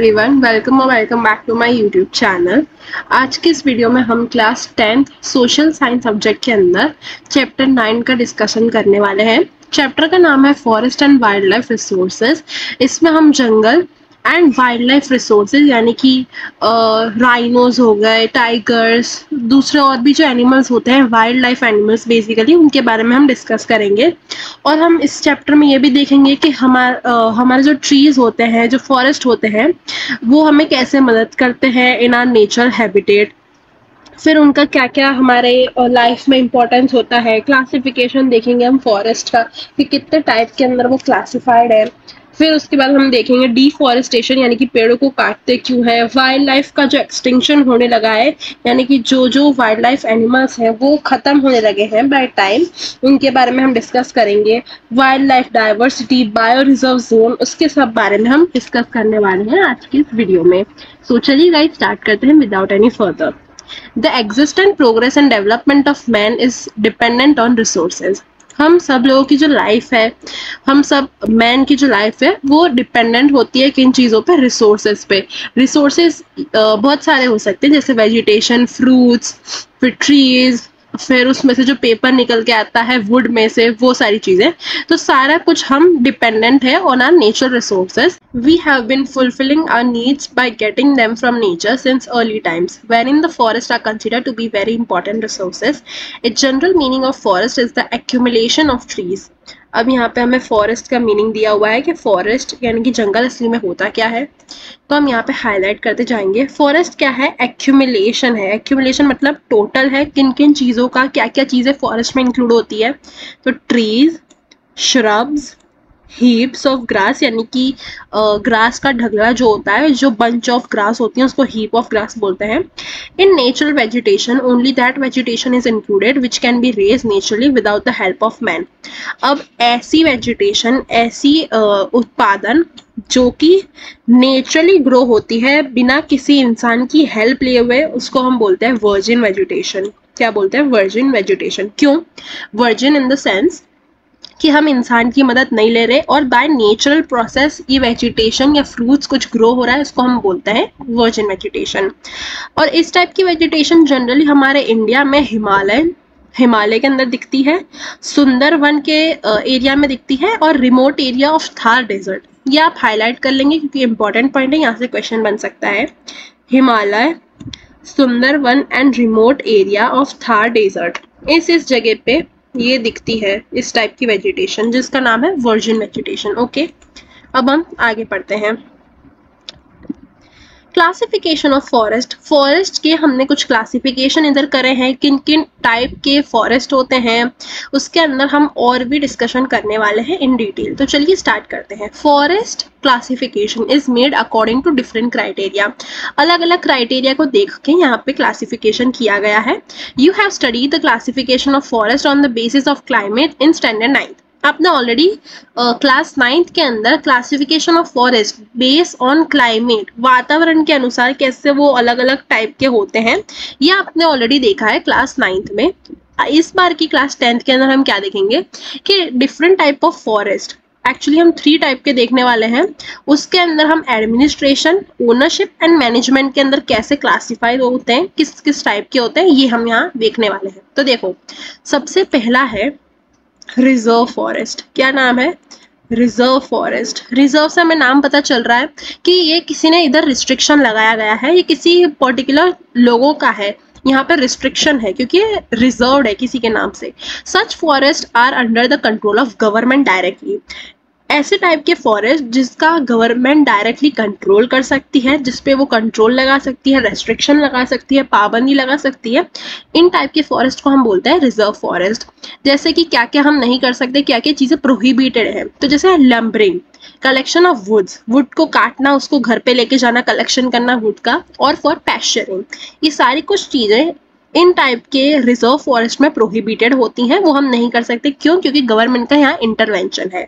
Everyone, welcome और welcome back to my YouTube channel. आज के इस वीडियो में हम class 10th social science subject के अंदर चैप्टर 9 का डिस्कशन करने वाले हैं। चैप्टर का नाम है forest and wild life resources. इसमें हम jungle and wild life resources यानी कि राइनोज हो गए, टाइगर्स, दूसरे और भी जो एनिमल्स होते हैं वाइल्ड लाइफ एनिमल्स बेसिकली, उनके बारे में हम डिस्कस करेंगे। और हम इस चैप्टर में ये भी देखेंगे कि हमारे जो ट्रीज होते हैं, जो फॉरेस्ट होते हैं, वो हमें कैसे मदद करते हैं इन आर नेचर हैबिटेट। फिर उनका क्या क्या हमारे लाइफ में इम्पोर्टेंस होता है। क्लासिफिकेशन देखेंगे हम फॉरेस्ट का कि कितने टाइप के अंदर वो क्लासिफाइड है। फिर उसके बाद हम देखेंगे डिफॉरेस्टेशन यानी कि पेड़ों को काटते क्यों है। वाइल्ड लाइफ का जो एक्सटिंक्शन होने लगा है यानी कि जो वाइल्ड लाइफ एनिमल्स हैं वो खत्म होने लगे हैं बाय टाइम, उनके बारे में हम डिस्कस करेंगे। Wild life diversity, bio reserve zone, उसके सब बारे में हम डिस्कस करने वाले हैं आज की इस वीडियो में। सो चलिए गाइस स्टार्ट करते हैं without any further. The existence, progress and development of man is dependent on resources. हम सब लोगों की जो लाइफ है, हम सब मैन की जो लाइफ है वो डिपेंडेंट होती है किन चीज़ों पे? रिसोर्सेज पे। रिसोर्सेज बहुत सारे हो सकते हैं, जैसे वेजिटेशन, फ्रूट्स, फिर ट्रीज, फिर उसमें से जो पेपर निकल के आता है वुड में से, वो सारी चीज़ें। तो सारा कुछ हम डिपेंडेंट है on our nature resources. We have been fulfilling our needs by getting them from nature since early times, wherein the forests are considered to be very important resources. A general meaning of forest is the accumulation of trees. अब यहाँ पे हमें forest का meaning दिया हुआ है कि forest यानी कि जंगल असली में होता क्या है, तो हम यहाँ पे हाईलाइट करते जाएंगे। फॉरेस्ट क्या है? एक्यूमुलेशन है। एक्यूमुलेशन मतलब टोटल है किन किन चीज़ों का, क्या क्या चीज़ें फॉरेस्ट में इंक्लूड होती है। तो trees, shrubs, heaps of grass यानी कि ग्रास का ढगला जो होता है, जो बंच ऑफ ग्रास होती है उसको हीप ऑफ ग्रास बोलते हैं। In natural vegetation only that vegetation is included which can be raise naturally without the help of man. अब ऐसी वेजिटेशन, ऐसी उत्पादन जो कि नेचुरली ग्रो होती है बिना किसी इंसान की हेल्प लिए हुए, उसको हम बोलते हैं वर्जिन वेजिटेशन। क्या बोलते हैं? Virgin vegetation. क्यों वर्जिन? इन द सेंस कि हम इंसान की मदद नहीं ले रहे और बाय नेचुरल प्रोसेस ये वेजिटेशन या फ्रूट्स कुछ ग्रो हो रहा है, इसको हम बोलते हैं वर्जिन वेजिटेशन। और इस टाइप की वेजिटेशन जनरली हमारे इंडिया में हिमालय के अंदर दिखती है, सुंदरवन के एरिया में दिखती है, और remote area of Thar desert. ये आप हाईलाइट कर लेंगे क्योंकि इंपॉर्टेंट पॉइंट है, यहाँ से क्वेश्चन बन सकता है। Himalaya, Sundarban and remote area of Thar desert, इस जगह पे ये दिखती है इस टाइप की वेजिटेशन, जिसका नाम है वर्जिन वेजिटेशन। ओके, अब हम आगे पढ़ते हैं। Classification of forest. फॉरेस्ट के हमने कुछ क्लासिफिकेशन इधर करे हैं, किन किन टाइप के फॉरेस्ट होते हैं उसके अंदर हम और भी डिस्कशन करने वाले हैं इन डिटेल। तो चलिए स्टार्ट करते हैं। Forest classification is made according to different criteria. अलग अलग क्राइटेरिया को देख के यहाँ पे क्लासिफिकेशन किया गया है। You have studied the classification of forest on the basis of climate in standard 9th। आपने ऑलरेडी क्लास 9th के अंदर classification of forest base on climate, वातावरण के अनुसार कैसे वो अलग अलग टाइप के होते हैं, ये आपने ऑलरेडी देखा है क्लास 9th में। इस बार की क्लास 10th के अंदर हम क्या देखेंगे कि different type of forest, actually हम 3 टाइप के देखने वाले हैं। उसके अंदर हम एडमिनिस्ट्रेशन, ओनरशिप एंड मैनेजमेंट के अंदर कैसे क्लासीफाई होते हैं, किस किस टाइप के होते हैं, ये हम यहाँ देखने वाले हैं। तो देखो, सबसे पहला है रिजर्व फॉरेस्ट। क्या नाम है? Reserve forest. रिजर्व से हमें नाम पता चल रहा है कि ये किसी ने इधर रिस्ट्रिक्शन लगाया गया है, ये किसी पर्टिकुलर लोगों का है, यहाँ पे रिस्ट्रिक्शन है क्योंकि ये रिजर्व्ड है किसी के नाम से। Such forest are under the control of government directly. ऐसे टाइप के फॉरेस्ट जिसका गवर्नमेंट डायरेक्टली कंट्रोल कर सकती है, जिसपे वो कंट्रोल लगा सकती है, रेस्ट्रिक्शन लगा सकती है, पाबंदी लगा सकती है, इन टाइप के फॉरेस्ट को हम बोलते हैं रिजर्व फॉरेस्ट। जैसे कि क्या क्या हम नहीं कर सकते, क्या क्या चीज़ें प्रोहिबिटेड है, तो जैसे lumbering, collection of woods, wood को काटना, उसको घर पे लेके जाना, कलेक्शन करना वुड का, और फॉर पैस्चरिंग, ये सारी कुछ चीज़ें इन टाइप के रिजर्व फॉरेस्ट में प्रोहिबिटेड होती हैं, वो हम नहीं कर सकते। क्यों? क्योंकि गवर्नमेंट का यहाँ इंटरवेंशन है।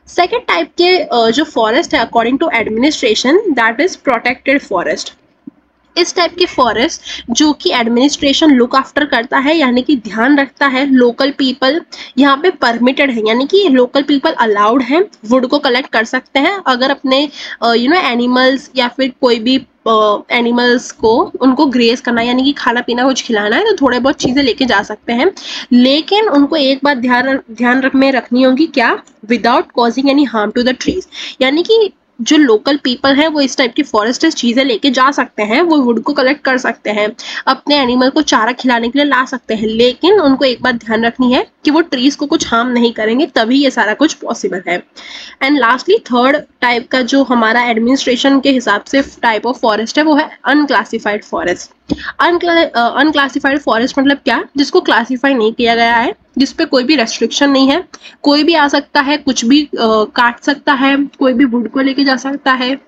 सेकेंड टाइप के जो फॉरेस्ट है according to administration, that is protected forest. इस टाइप के फॉरेस्ट जो कि एडमिनिस्ट्रेशन लुक आफ्टर करता है, यानी कि ध्यान रखता है, लोकल पीपल यहाँ पे परमिटेड है, यानी कि लोकल पीपल अलाउड है वुड को कलेक्ट कर सकते हैं अगर अपने एनिमल्स या फिर कोई भी एनिमल्स को उनको ग्रेस करना यानी कि खाना पीना कुछ खिलाना है तो थोड़े बहुत चीजें लेके जा सकते हैं। लेकिन उनको एक बात ध्यान में रखनी होगी, क्या, without causing any harm to the trees, यानी कि जो लोकल पीपल है वो इस टाइप की फॉरेस्ट चीजें लेके जा सकते हैं, वो वुड को कलेक्ट कर सकते हैं, अपने एनिमल को चारा खिलाने के लिए ला सकते हैं, लेकिन उनको एक बात ध्यान रखनी है कि वो ट्रीज को कुछ हार्म नहीं करेंगे, तभी ये सारा कुछ पॉसिबल है। एंड लास्टली थर्ड टाइप का जो हमारा एडमिनिस्ट्रेशन के हिसाब से टाइप ऑफ फॉरेस्ट है वो है अनक्लासिफाइड फॉरेस्ट। अनक्लासिफाइड फॉरेस्ट मतलब क्या, जिसको क्लासिफाई नहीं किया गया है, जिसपे कोई भी रेस्ट्रिक्शन नहीं है, कोई भी आ सकता है, कुछ भी काट सकता है, कोई भी वुड को लेके जा सकता है,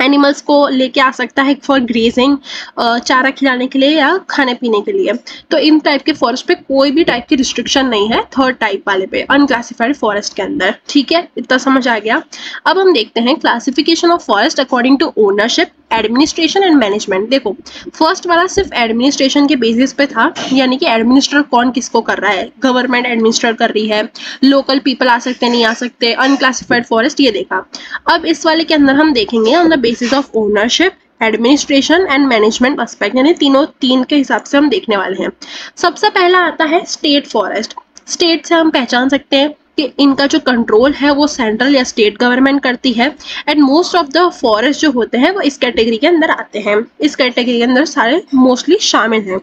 एनिमल्स को लेके आ सकता है फॉर ग्रेजिंग, चारा खिलाने के लिए या खाने पीने के लिए। तो इन टाइप के फॉरेस्ट पे कोई भी टाइप की रिस्ट्रिक्शन नहीं है थर्ड टाइप वाले पे, अनक्लासिफाइड फॉरेस्ट के अंदर। ठीक है, इतना समझ आ गया। अब हम देखते हैं classification of forest according to ownership, administration and management. देखो फर्स्ट वाला सिर्फ एडमिनिस्ट्रेशन के बेसिस पे था, यानी कि एडमिनिस्टर कौन किसको कर रहा है, गवर्नमेंट एडमिनिस्टर कर रही है, लोकल पीपल आ सकते नहीं आ सकते, अनक्लासिफाइड फॉरेस्ट ये देखा। अब इस वाले के अंदर हम देखेंगे on the basis of ownership, administration and management aspect, यानी तीन के हिसाब से हम देखने वाले हैं। सबसे पहला आता है स्टेट फॉरेस्ट। स्टेट से हम पहचान सकते हैं कि इनका जो कंट्रोल है वो सेंट्रल या स्टेट गवर्नमेंट करती है, and most of the forest जो होते हैं वो इस कैटेगरी के अंदर आते हैं, इस कैटेगरी के अंदर सारे मोस्टली शामिल हैं।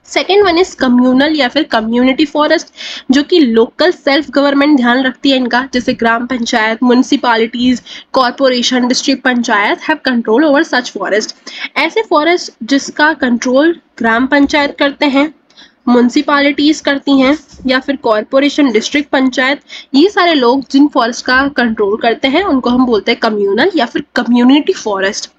सेकेंड वन इज कम्युनल या फिर कम्युनिटी फॉरेस्ट, जो कि लोकल सेल्फ गवर्नमेंट ध्यान रखती है इनका, जैसे gram panchayat, municipalities, corporation, district panchayat have control over such forest. ऐसे फॉरेस्ट जिसका कंट्रोल ग्राम पंचायत करते हैं, म्युनिसिपैलिटीज करती हैं, या फिर कॉर्पोरेशन, डिस्ट्रिक्ट पंचायत, ये सारे लोग जिन फॉरेस्ट का कंट्रोल करते हैं उनको हम बोलते हैं कम्युनल या फिर community forest.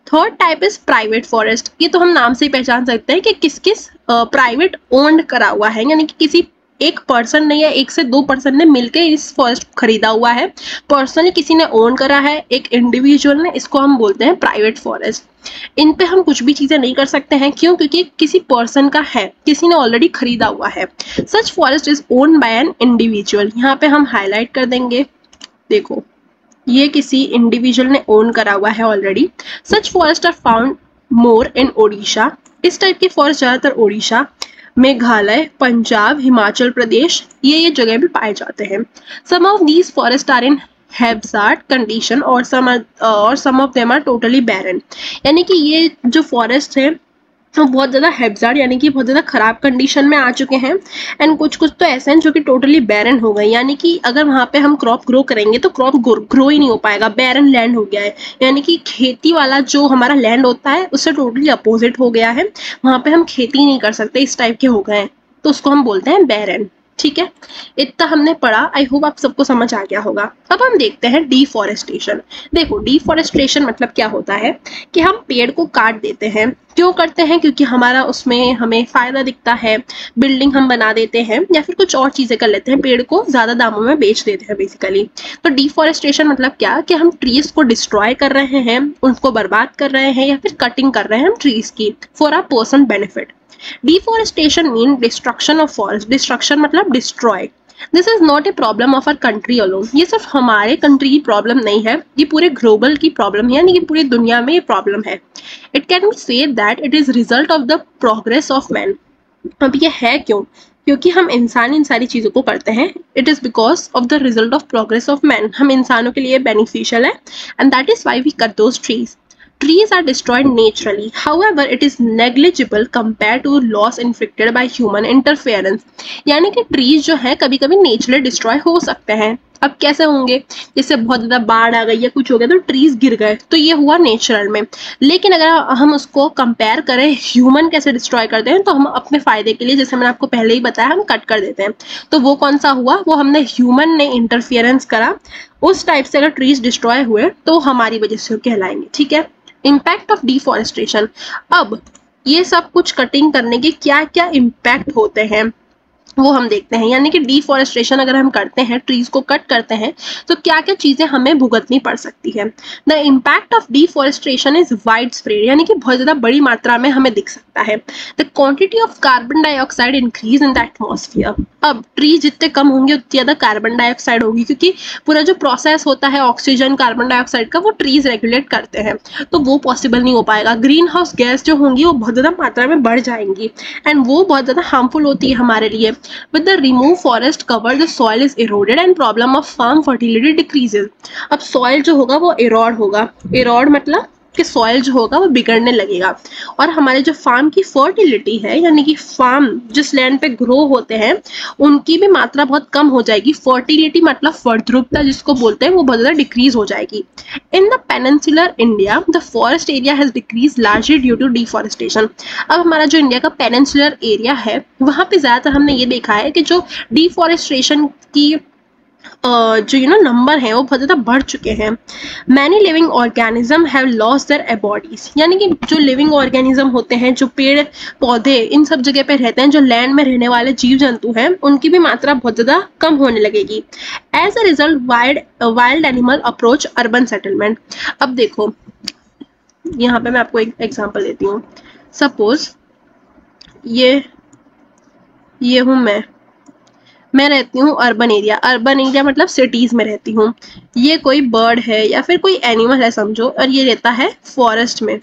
Third type is private forest. ये तो हम नाम से ही पहचान सकते हैं कि किस किस प्राइवेट ओन्ड करा हुआ है, यानी कि किसी एक पर्सन ने या एक से दो पर्सन ने मिलकर इस फॉरेस्ट को खरीदा हुआ है, पर्सनली किसी ने ओन करा है, एक इंडिविजुअल ने, इसको हम बोलते हैं प्राइवेट फॉरेस्ट। इन पे हम कुछ भी चीजें नहीं कर सकते हैं, क्यों, क्योंकि किसी पर्सन का है, किसी ने ऑलरेडी खरीदा हुआ है। Such forest is owned by an individual. यहाँ पे हम हाईलाइट कर देंगे, देखो ये किसी इंडिविजुअल ने ओन करा हुआ है already. Such forest are found more in Odisha. इस टाइप के फॉरेस्ट ज्यादातर ओडिशा, मेघालय, पंजाब, हिमाचल प्रदेश, ये जगह भी पाए जाते हैं। Some of these forest are in hazard condition और some of them are totally barren, यानी कि ये जो फॉरेस्ट है तो बहुत ज़्यादा हैजार्ड यानी कि बहुत ज़्यादा खराब कंडीशन में आ चुके हैं, एंड कुछ तो ऐसे हैं जो कि टोटली बैरन हो गए, यानी कि अगर वहाँ पे हम क्रॉप ग्रो करेंगे तो क्रॉप ग्रो ही नहीं हो पाएगा, बैरन लैंड हो गया है, यानी कि खेती वाला जो हमारा लैंड होता है उससे टोटली अपोजिट हो गया है, वहाँ पे हम खेती नहीं कर सकते, इस टाइप के हो गए हैं, तो उसको हम बोलते हैं बैरन। ठीक है, इतना हमने पढ़ा, आई होप आप सबको समझ आ गया होगा। अब हम देखते हैं डिफॉरेस्टेशन। देखो डिफॉरेस्टेशन मतलब क्या होता है कि हम पेड़ को काट देते हैं। क्यों करते हैं? क्योंकि हमारा उसमें हमें फायदा दिखता है, बिल्डिंग हम बना देते हैं या फिर कुछ और चीजें कर लेते हैं, पेड़ को ज्यादा दामों में बेच देते हैं बेसिकली। तो डिफॉरेस्टेशन मतलब क्या कि हम ट्रीज को डिस्ट्रॉय कर रहे हैं, उनको बर्बाद कर रहे हैं या फिर कटिंग कर रहे हैं हम ट्रीज की for a person benefit. Deforestation mean destruction of forest. Destruction मतलब destroy. This is not a problem of our country alone. ये सिर्फ हमारे कंट्री की प्रॉब्लम नहीं है, ये पूरे ग्लोबल की प्रॉब्लम है, यानी कि पूरी दुनिया में ये प्रॉब्लम है। It can be said that it is result of the progress of man. अब ये है क्यों? क्योंकि हम इंसान इन सारी चीजों को करते हैं। It is because of the result of progress of man. हम इंसानों के लिए बेनिफिशियल है, and that is why we cut those trees. Trees are destroyed naturally. However, it is negligible compared to loss inflicted by human interference. यानी कि trees जो है कभी कभी नेचुरली डिस्ट्रॉय हो सकते हैं। अब कैसे होंगे? जैसे बहुत ज़्यादा बाढ़ आ गई या कुछ हो गया तो ट्रीज गिर गए, तो ये हुआ नेचुरल में। लेकिन अगर हम उसको कंपेयर करें ह्यूमन कैसे डिस्ट्रॉय करते हैं, तो हम अपने फायदे के लिए, जैसे मैंने आपको पहले ही बताया, हम कट कर देते हैं। तो वो कौन सा हुआ? वो हमने ह्यूमन ने इंटरफियरेंस करा, उस टाइप से अगर ट्रीज डिस्ट्रॉय हुए तो हमारी वजह से कहलाएंगे। ठीक है, इम्पैक्ट ऑफ डिफॉरेस्टेशन। अब ये सब कुछ कटिंग करने के क्या क्या इम्पैक्ट होते हैं, वो हम देखते हैं। यानी कि डिफॉरेस्टेशन अगर हम करते हैं, ट्रीज को कट करते हैं, तो क्या क्या चीजें हमें भुगतनी पड़ सकती है। The impact of deforestation is wide spread, यानी कि बहुत ज्यादा बड़ी मात्रा में हमें दिख सकता है। The quantity of carbon dioxide increase in the atmosphere. अब ट्री जितने कम होंगे उतनी ज्यादा कार्बन डाइऑक्साइड होगी, क्योंकि पूरा जो प्रोसेस होता है ऑक्सीजन कार्बन डाइऑक्साइड का वो ट्रीज रेगुलेट करते हैं, तो वो पॉसिबल नहीं हो पाएगा। ग्रीन हाउस गैस जो होंगी वो बहुत ज्यादा मात्रा में बढ़ जाएंगी एंड वो बहुत ज्यादा हार्मफुल होती है हमारे लिए। With the removed forest cover, the soil is eroded and problem of farm fertility decreases. अब soil जो होगा वो erode होगा। erode मतलब कि soil जो होगा वो बिगड़ने लगेगा और हमारे जो farm की fertility है, यानी कि farm जिस land पे grow होते हैं उनकी भी मात्रा बहुत कम हो जाएगी। fertility मतलब फलद्रुपता जिसको बोलते हैं वो बहुत ज़्यादा decrease हो जाएगी। In the peninsular India, the forest area has decreased largely due to deforestation. अब हमारा जो इंडिया का peninsular area है वहाँ पे ज़्यादातर हमने ये देखा है कि जो deforestation की जो नंबर है वो बहुत ज़्यादा बढ़ चुके हैं। Many living organism have lost their bodies, यानी कि जो लिविंग ऑर्गेनिज्म होते हैं, जो पेड़ पौधे इन सब जगह पे रहते हैं, जो लैंड में रहने वाले जीव जंतु हैं, उनकी भी मात्रा बहुत ज़्यादा कम होने लगेगी। As a result wild animal approach urban settlement. अब देखो यहाँ पे मैं आपको एक एग्जाम्पल देती हूँ। सपोज ये हूँ मैं रहती हूँ अर्बन एरिया मतलब सिटीज में रहती हूँ। ये कोई बर्ड है या फिर कोई एनिमल है समझो, और ये रहता है फॉरेस्ट में।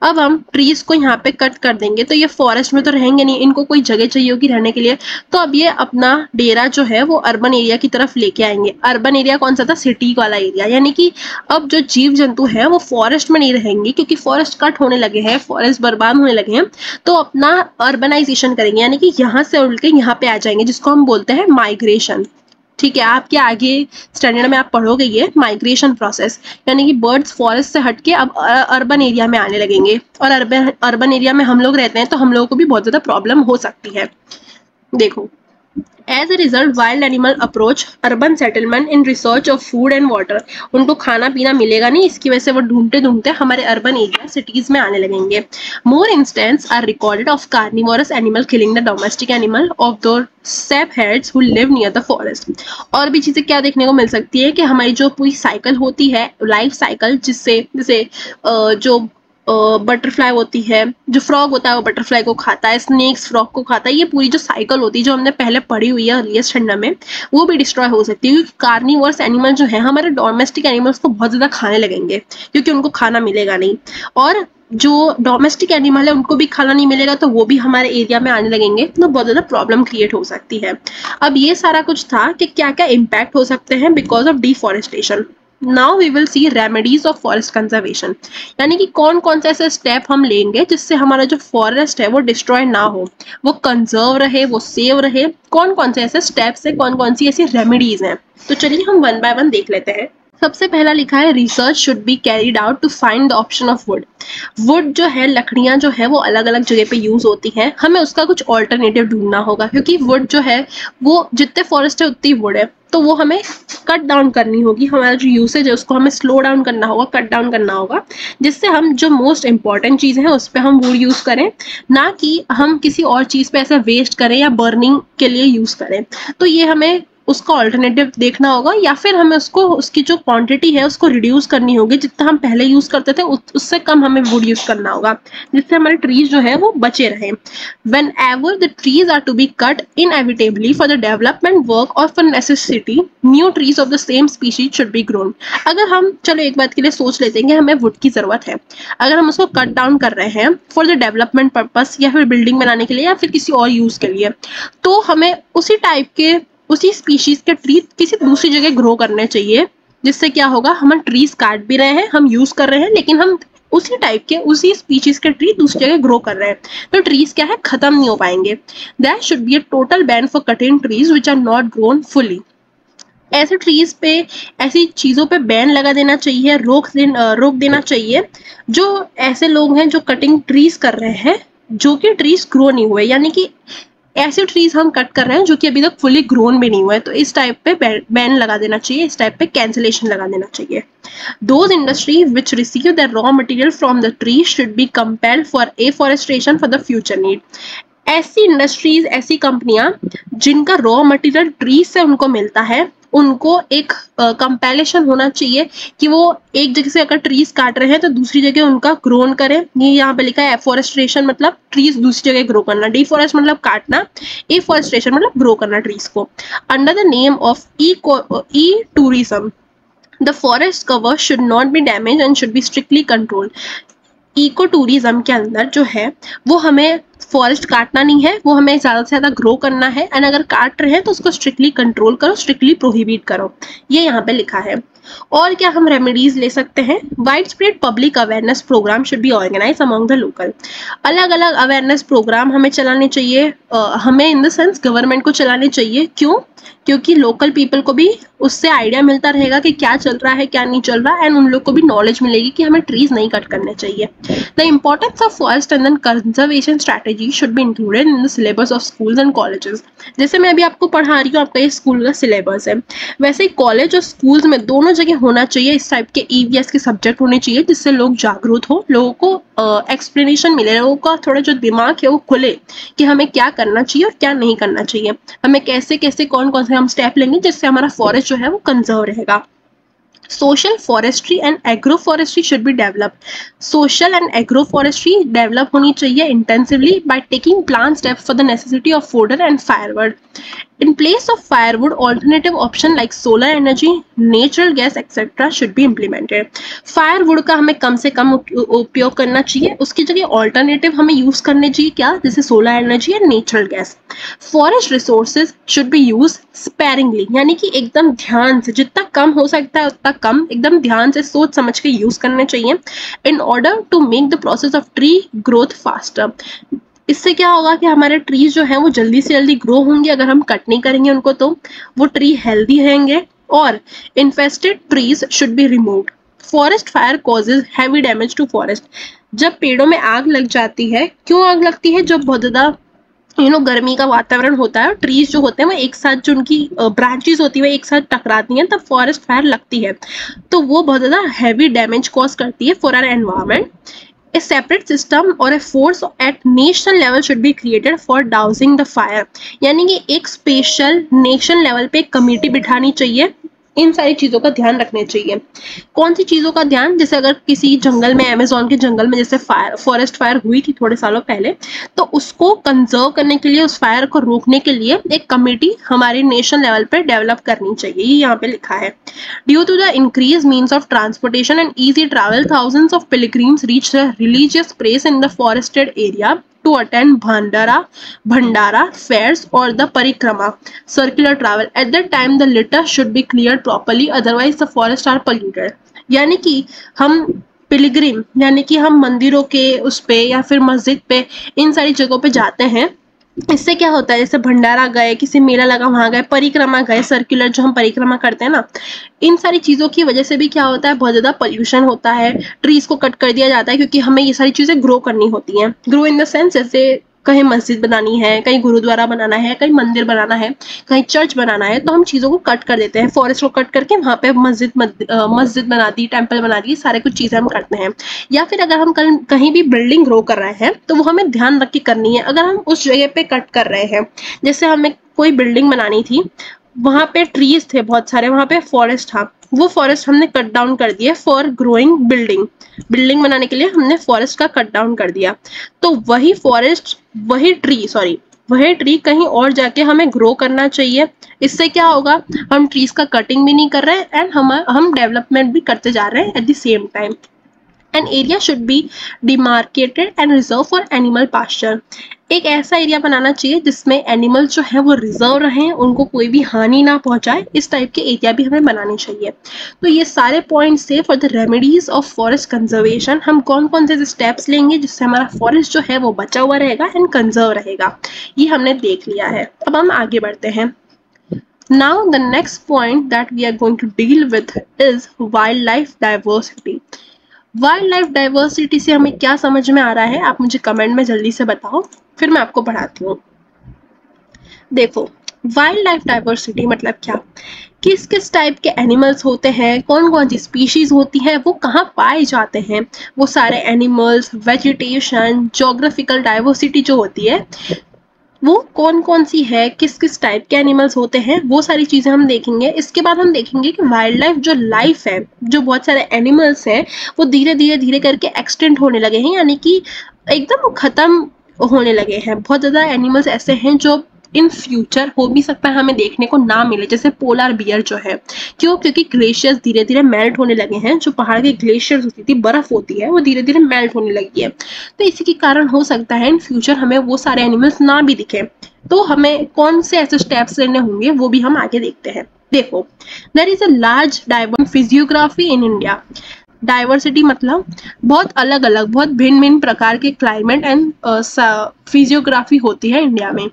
अब हम ट्रीज को यहाँ पे कट कर देंगे तो ये फॉरेस्ट में तो रहेंगे नहीं, इनको कोई जगह चाहिए होगी रहने के लिए, तो अब ये अपना डेरा जो है वो अर्बन एरिया की तरफ लेके आएंगे। अर्बन एरिया कौन सा था? सिटी वाला एरिया। यानी कि अब जो जीव जंतु है वो फॉरेस्ट में नहीं रहेंगे, क्योंकि फॉरेस्ट कट होने लगे हैं, फॉरेस्ट बर्बाद होने लगे हैं, तो अपना अर्बनाइजेशन करेंगे, यानी कि यहाँ से उड़ के यहाँ पे आ जाएंगे, जिसको हम बोलते हैं माइग्रेशन। ठीक है, आपके आगे स्टैंडर्ड में आप पढ़ोगे ये माइग्रेशन प्रोसेस, यानी कि बर्ड्स फॉरेस्ट से हटके अब अर्बन एरिया में आने लगेंगे, और अर्बन एरिया में हम लोग रहते हैं तो हम लोगों को भी बहुत ज़्यादा प्रॉब्लम हो सकती है। देखो, as a result wild animal approach urban settlement in research of food and water. उनको खाना पीना मिलेगा नहीं, इसकी वजह से वो ढूंढते ढूंढते हमारे अर्बन एरिया सिटीज में आने लगेंगे। More instance are recorded of carnivorous animal killing the domestic animal of the shepherds who live near the forest. और भी चीजें क्या देखने को मिल सकती है कि हमारी जो पूरी साइकिल होती है, लाइफ साइकिल, जिससे जैसे जो बटरफ्लाई होती है, जो फ्रॉग होता है वो बटरफ्लाई को खाता है, स्नेक्स फ्रॉग को खाता है, ये पूरी जो साइकिल होती है जो हमने पहले पढ़ी हुई है अर्लीस्ट स्टैंडर्ड में, वो भी डिस्ट्रॉय हो सकती है, क्योंकि कार्निवोरस एनिमल जो है हमारे डोमेस्टिक एनिमल्स को बहुत ज्यादा खाने लगेंगे, क्योंकि उनको खाना मिलेगा नहीं, और जो डोमेस्टिक एनिमल है उनको भी खाना नहीं मिलेगा तो वो भी हमारे एरिया में आने लगेंगे, तो बहुत ज्यादा प्रॉब्लम क्रिएट हो सकती है। अब ये सारा कुछ था कि क्या क्या इम्पैक्ट हो सकते हैं because of deforestation. Now we will see remedies of forest conservation, यानी कि कौन कौन से ऐसे स्टेप हम लेंगे जिससे हमारा जो फॉरेस्ट है वो डिस्ट्रॉय ना हो, वो कंजर्व रहे, वो सेव रहे। कौन कौन से ऐसे स्टेप्स है, कौन कौन सी ऐसी रेमेडीज हैं, तो चलिए हम वन बाय वन देख लेते हैं। सबसे पहला लिखा है research should be carried out to find the option of wood. Wood जो है, लकड़ियां जो है वो अलग अलग जगह पे यूज होती हैं, हमें उसका कुछ ऑल्टरनेटिव ढूंढना होगा, क्योंकि वुड जो है वो जितने फॉरेस्ट है उतनी वुड है, तो वो हमें कट डाउन करनी होगी। हमारा जो यूसेज है उसको हमें स्लो डाउन करना होगा, कट डाउन करना होगा, जिससे हम जो मोस्ट इंपॉर्टेंट चीज़ है उस पर हम वुड यूज़ करें, ना कि हम किसी और चीज़ पे ऐसा वेस्ट करें या बर्निंग के लिए यूज़ करें। तो ये हमें उसका ऑल्टरनेटिव देखना होगा, या फिर हमें उसको उसकी जो क्वांटिटी है उसको रिड्यूस करनी होगी। जितना हम पहले यूज़ करते थे उससे कम हमें वुड यूज़ करना होगा, जिससे हमारे ट्रीज जो है वो बचे रहें। Whenever the trees are to be cut inevitably for the development work of a necessity, new trees of the same species should be grown. अगर हम चलो एक बात के लिए सोच लेते हैं कि हमें वुड की ज़रूरत है, अगर हम उसको कट डाउन कर रहे हैं फॉर द डेवलपमेंट पर्पस या फिर बिल्डिंग बनाने के लिए या फिर किसी और यूज़ के लिए, तो हमें उसी टाइप के उसी स्पीशीज के ट्री किसी दूसरी जगह ग्रो करने चाहिए, जिससे क्या होगा, हम ट्रीज काट भी रहे हैं, हम यूज कर रहे हैं, लेकिन हम उसी टाइप के उसी स्पीशीज के ट्री दूसरी जगह ग्रो कर रहे हैं, तो ट्रीज क्या है, खत्म नहीं हो पाएंगे। That should be a total ban for cutting trees which are not grown fully. ऐसे ट्रीज पे, ऐसी चीज़ों पे बैन लगा देना चाहिए, रोक देना चाहिए। जो ऐसे लोग हैं जो कटिंग ट्रीज कर रहे हैं जो कि ट्रीज ग्रो नहीं हुए, यानी कि ऐसे ट्रीज हम कट कर रहे हैं जो कि अभी तक फुली ग्रोन भी नहीं हुए, तो इस टाइप पे बैन लगा देना चाहिए, इस टाइप पे कैंसिलेशन लगा देना चाहिए। Those industries which receive their raw material from the tree should be compelled for afforestation for the future need. ऐसी इंडस्ट्रीज, ऐसी कंपनियां जिनका रॉ मटेरियल ट्री से उनको मिलता है, उनको एक कंपैरिजन होना चाहिए कि वो एक जगह से अगर ट्रीज काट रहे हैं तो दूसरी जगह उनका ग्रोन करें। ये यहाँ पे लिखा है एफोरेस्ट्रेशन मतलब ट्रीज दूसरी जगह ग्रो करना, डिफोरेस्ट मतलब काटना, एफोरेस्ट्रेशन मतलब ग्रो करना ट्रीज को। Under the name of e tourism the forest cover should not be damage and should be strictly controlled. Eco tourism के अंदर जो है वो हमें फॉरेस्ट काटना नहीं है, वो हमें ज़्यादा से ज़्यादा ग्रो करना है, एंड अगर काट रहे हैं तो उसको स्ट्रिक्टली कंट्रोल करो, स्ट्रिक्टली प्रोहिबिट करो, ये यहाँ पे लिखा है। और क्या हम रेमेडीज ले सकते हैं? Widespread public awareness programme should be organize among the local. अलग अलग अवेयरनेस प्रोग्राम हमें चलाने चाहिए, हमें इन द सेंस गवर्नमेंट को चलाने चाहिए। क्यों? क्योंकि लोकल पीपल को भी उससे आइडिया मिलता रहेगा कि क्या चल रहा है क्या नहीं चल रहा, एंड उन लोग को भी नॉलेज मिलेगी कि हमें ट्रीज नहीं कट करने चाहिए। The importance of forest and then conservation strategy should be included in the syllabus of schools and colleges. जैसे मैं अभी आपको पढ़ा रही हूँ, आपका ये स्कूल का सिलेबस है, वैसे ही कॉलेज और स्कूल्स में दोनों जगह होना चाहिए इस टाइप के ईवीएस के सब्जेक्ट होने चाहिए, जिससे लोग जागरूक हो, लोगों को एक्सप्लेनेशन मिले, लोगों का थोड़ा जो दिमाग है वो खुले कि हमें क्या करना चाहिए और क्या नहीं करना चाहिए, हमें कैसे कैसे कौन कौन से हम स्टेप लेंगे जिससे हमारा फॉरेस्ट जो है वो कंजर्व रहेगा। Social forestry and agro forestry should be develop. Social and agro forestry develop होनी चाहिए intensively by taking plan step for the necessity of fodder and firewood. In place of firewood, alternative option like solar energy, natural gas, etc. should be implemented. Firewood का हमें कम से कम उपयोग करना चाहिए, उसकी जगह alternative हमें यूज करने चाहिए, क्या? जैसे solar energy और natural gas. Forest resources should be used sparingly, यानी कि एकदम ध्यान से, जितना कम हो सकता है उतना कम, एकदम ध्यान से सोच समझ के यूज करने चाहिए, in order to make the process of tree growth faster. इससे क्या होगा कि हमारे ट्रीज जो हैं वो जल्दी से जल्दी ग्रो होंगे, अगर हम कट नहीं करेंगे उनको तो वो ट्री हेल्दी रहेंगे। और infested trees should be removed. Forest fire causes heavy damage to forest. जब पेड़ों में आग लग जाती है, क्यों आग लगती है? जब बहुत ज़्यादा गर्मी का वातावरण होता है और ट्रीज जो होते हैं वो एक साथ, जो उनकी ब्रांचेस होती है वो एक साथ टकराती हैं, तब फॉरेस्ट फायर लगती है, तो वो बहुत ज़्यादा हैवी डैमेज कॉज करती है for our environment. A separate system or a force at national level should be created for dousing the fire. यानी कि एक स्पेशल नेशन लेवल पे एक कमेटी बिठानी चाहिए, इन सारी चीज़ों का ध्यान रखने चाहिए। कौन सी चीज़ों का ध्यान? जैसे अगर किसी जंगल में, अमेज़न के जंगल में जैसे फॉरेस्ट फायर हुई थी थोड़े सालों पहले, तो उसको कंजर्व करने के लिए, उस फायर को रोकने के लिए एक कमेटी हमारे नेशनल लेवल पर डेवलप करनी चाहिए, ये यहाँ पे लिखा है। Due to the increase means of transportation and easy travel, thousands of pilgrims reach the religious place in the forested area to attend bhandara fairs or the parikrama circular travel. At that time the litter should be cleared properly, otherwise the forests are polluted. यानी कि हम Pilgrim, यानी कि हम मंदिरों के उस पे या फिर मस्जिद पे, इन सारी जगहों पे जाते हैं, इससे क्या होता है? जैसे भंडारा गए, किसी मेला लगा वहां गए, परिक्रमा गए, सर्कुलर जो हम परिक्रमा करते हैं ना, इन सारी चीज़ों की वजह से भी क्या होता है? बहुत ज़्यादा पोल्यूशन होता है, ट्रीज को कट कर दिया जाता है, क्योंकि हमें ये सारी चीज़ें ग्रो करनी होती हैं। ग्रो इन द सेंस, जैसे कहीं मस्जिद बनानी है, कहीं गुरुद्वारा बनाना है, कहीं मंदिर बनाना है, कहीं चर्च बनाना है, तो हम चीज़ों को कट कर देते हैं, फॉरेस्ट को कट करके वहाँ पे मस्जिद बना दी, टेम्पल बना दी, सारे कुछ चीज़ें हम करते हैं। या फिर अगर हम कहीं भी बिल्डिंग ग्रो कर रहे हैं तो वो हमें ध्यान रख के करनी है। अगर हम उस जगह पे कट कर रहे हैं, जैसे हमें कोई बिल्डिंग बनानी थी, वहाँ पे ट्रीज थे बहुत सारे, वहाँ पे फॉरेस्ट था, वो फॉरेस्ट हमने कट डाउन कर दिया फॉर ग्रोइंग बिल्डिंग बनाने के लिए हमने फॉरेस्ट का कट डाउन कर दिया, तो वही फॉरेस्ट, वही ट्री कहीं और जाके हमें ग्रो करना चाहिए। इससे क्या होगा? हम ट्रीज का कटिंग भी नहीं कर रहे हैं एंड हम डेवलपमेंट भी करते जा रहे हैं eight the same time. An area should be demarcated and reserved for animal pasture. एक ऐसा एरिया बनाना चाहिए जिसमें एनिमल्स जो है वो रिजर्व रहें, उनको कोई भी हानि ना पहुंचाए, इस टाइप के एरिया भी हमें बनाने चाहिए। तो ये सारे पॉइंट्स थे for the remedies of forest conservation. हम कौन कौन से स्टेप्स लेंगे जिससे हमारा फॉरेस्ट जो है वो बचा हुआ रहेगा एंड कंजर्व रहेगा, ये हमने देख लिया है। अब हम आगे बढ़ते हैं। Now the next point that we are going to deal with is wildlife diversity. Wild life diversity से हमें क्या समझ में आ रहा है, आप मुझे कमेंट में जल्दी से बताओ, फिर मैं आपको पढ़ाती हूँ। देखो, वाइल्ड लाइफ डाइवर्सिटी मतलब क्या? किस किस टाइप के एनिमल्स होते हैं, कौन कौन सी स्पीशीज होती है, वो कहाँ पाए जाते हैं, वो सारे एनिमल्स, वेजिटेशन, ज्योग्राफिकल डाइवर्सिटी जो होती है, वो कौन कौन सी है, किस किस टाइप के एनिमल्स होते हैं, वो सारी चीजें हम देखेंगे। इसके बाद हम देखेंगे कि वाइल्ड लाइफ जो लाइफ है, जो बहुत सारे एनिमल्स हैं वो धीरे धीरे धीरे करके एक्सटेंट होने लगे हैं, यानी कि एकदम खत्म होने लगे हैं। बहुत ज्यादा एनिमल्स ऐसे हैं जो इन फ्यूचर हो भी सकता है हमें देखने को ना मिले, जैसे पोलर बियर जो है। क्यों? क्योंकि ग्लेशियर्स धीरे धीरे मेल्ट होने लगे हैं। जो पहाड़ के ग्लेशियर्स होती थी, बर्फ होती है, वो धीरे धीरे मेल्ट होने लगी है। तो इसी के कारण हो सकता है इन फ्यूचर हमें वो सारे एनिमल्स ना भी दिखे। तो हमें कौन से ऐसे स्टेप्स लेने होंगे वो भी हम आगे देखते हैं। देखो, there is a large diverse physiography in India. Diversity मतलब बहुत अलग अलग, बहुत भिन्न भिन्न प्रकार के क्लाइमेट एंड फिजियोग्राफी होती है इंडिया में।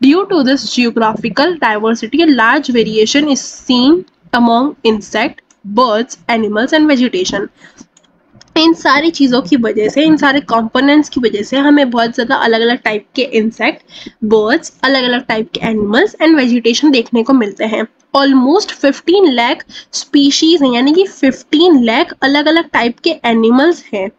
Due to this geographical diversity a large variation is seen among insect, birds, animals and vegetation। इन सारी चीज़ों की वजह से, इन सारे कंपोनेंट्स की वजह से हमें बहुत ज़्यादा अलग अलग टाइप के इंसेक्ट, बर्ड्स, अलग अलग टाइप के एनिमल्स एंड वेजिटेशन देखने को मिलते हैं। ऑलमोस्ट 15 लाख स्पीशीज हैं, यानी कि 15 लाख अलग अलग टाइप के एनिमल्स हैं।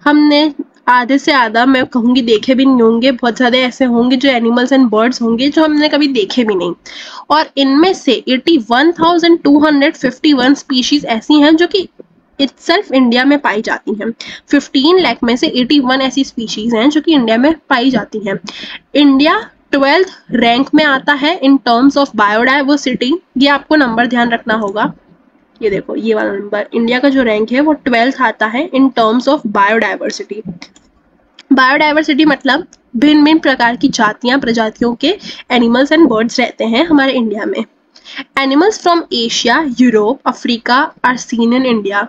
हमने आधे से आधा, मैं कहूँगी, देखे भी नहीं होंगे। बहुत ज़्यादा ऐसे होंगे जो एनिमल्स एंड बर्ड्स होंगे जो हमने कभी देखे भी नहीं। और इनमें से 81,251 स्पीशीज ऐसी हैं जो कि इटसेल्फ इंडिया में पाई जाती हैं। 15 लाख में से 81 ऐसी स्पीशीज हैं जो कि इंडिया में पाई जाती हैं। इंडिया 12th रैंक में आता है इन टर्म्स ऑफ बायोडाइवर्सिटी। ये आपको नंबर ध्यान रखना होगा। ये देखो, ये वाला नंबर, इंडिया का जो रैंक है वो 12th आता है in terms of biodiversity. Biodiversity मतलब भिन्न भिन्न प्रकार की जातियां, प्रजातियों के एनिमल्स एंड बर्ड्स रहते हैं हमारे इंडिया में। Animals from Asia, Europe, Africa are seen in India.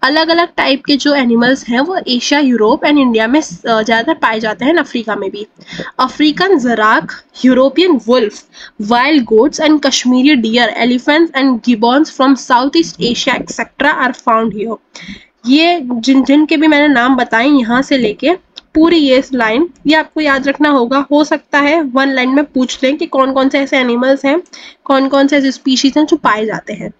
अलग अलग टाइप के जो एनिमल्स हैं वो एशिया, यूरोप एंड इंडिया में ज़्यादातर पाए जाते हैं, अफ्रीका में भी। अफ्रीकन जराक, European wolf, wild goats and Kashmiri deer, elephants and gibbons from south east Asia etcetera are found here. ये जिन के भी मैंने नाम बताए, यहाँ से लेके पूरी ये लाइन, ये आपको याद रखना होगा। हो सकता है वन लाइन में पूछ लें कि कौन कौन से ऐसे एनिमल्स हैं, कौन कौन से ऐसे स्पीशीज हैं जो पाए जाते हैं।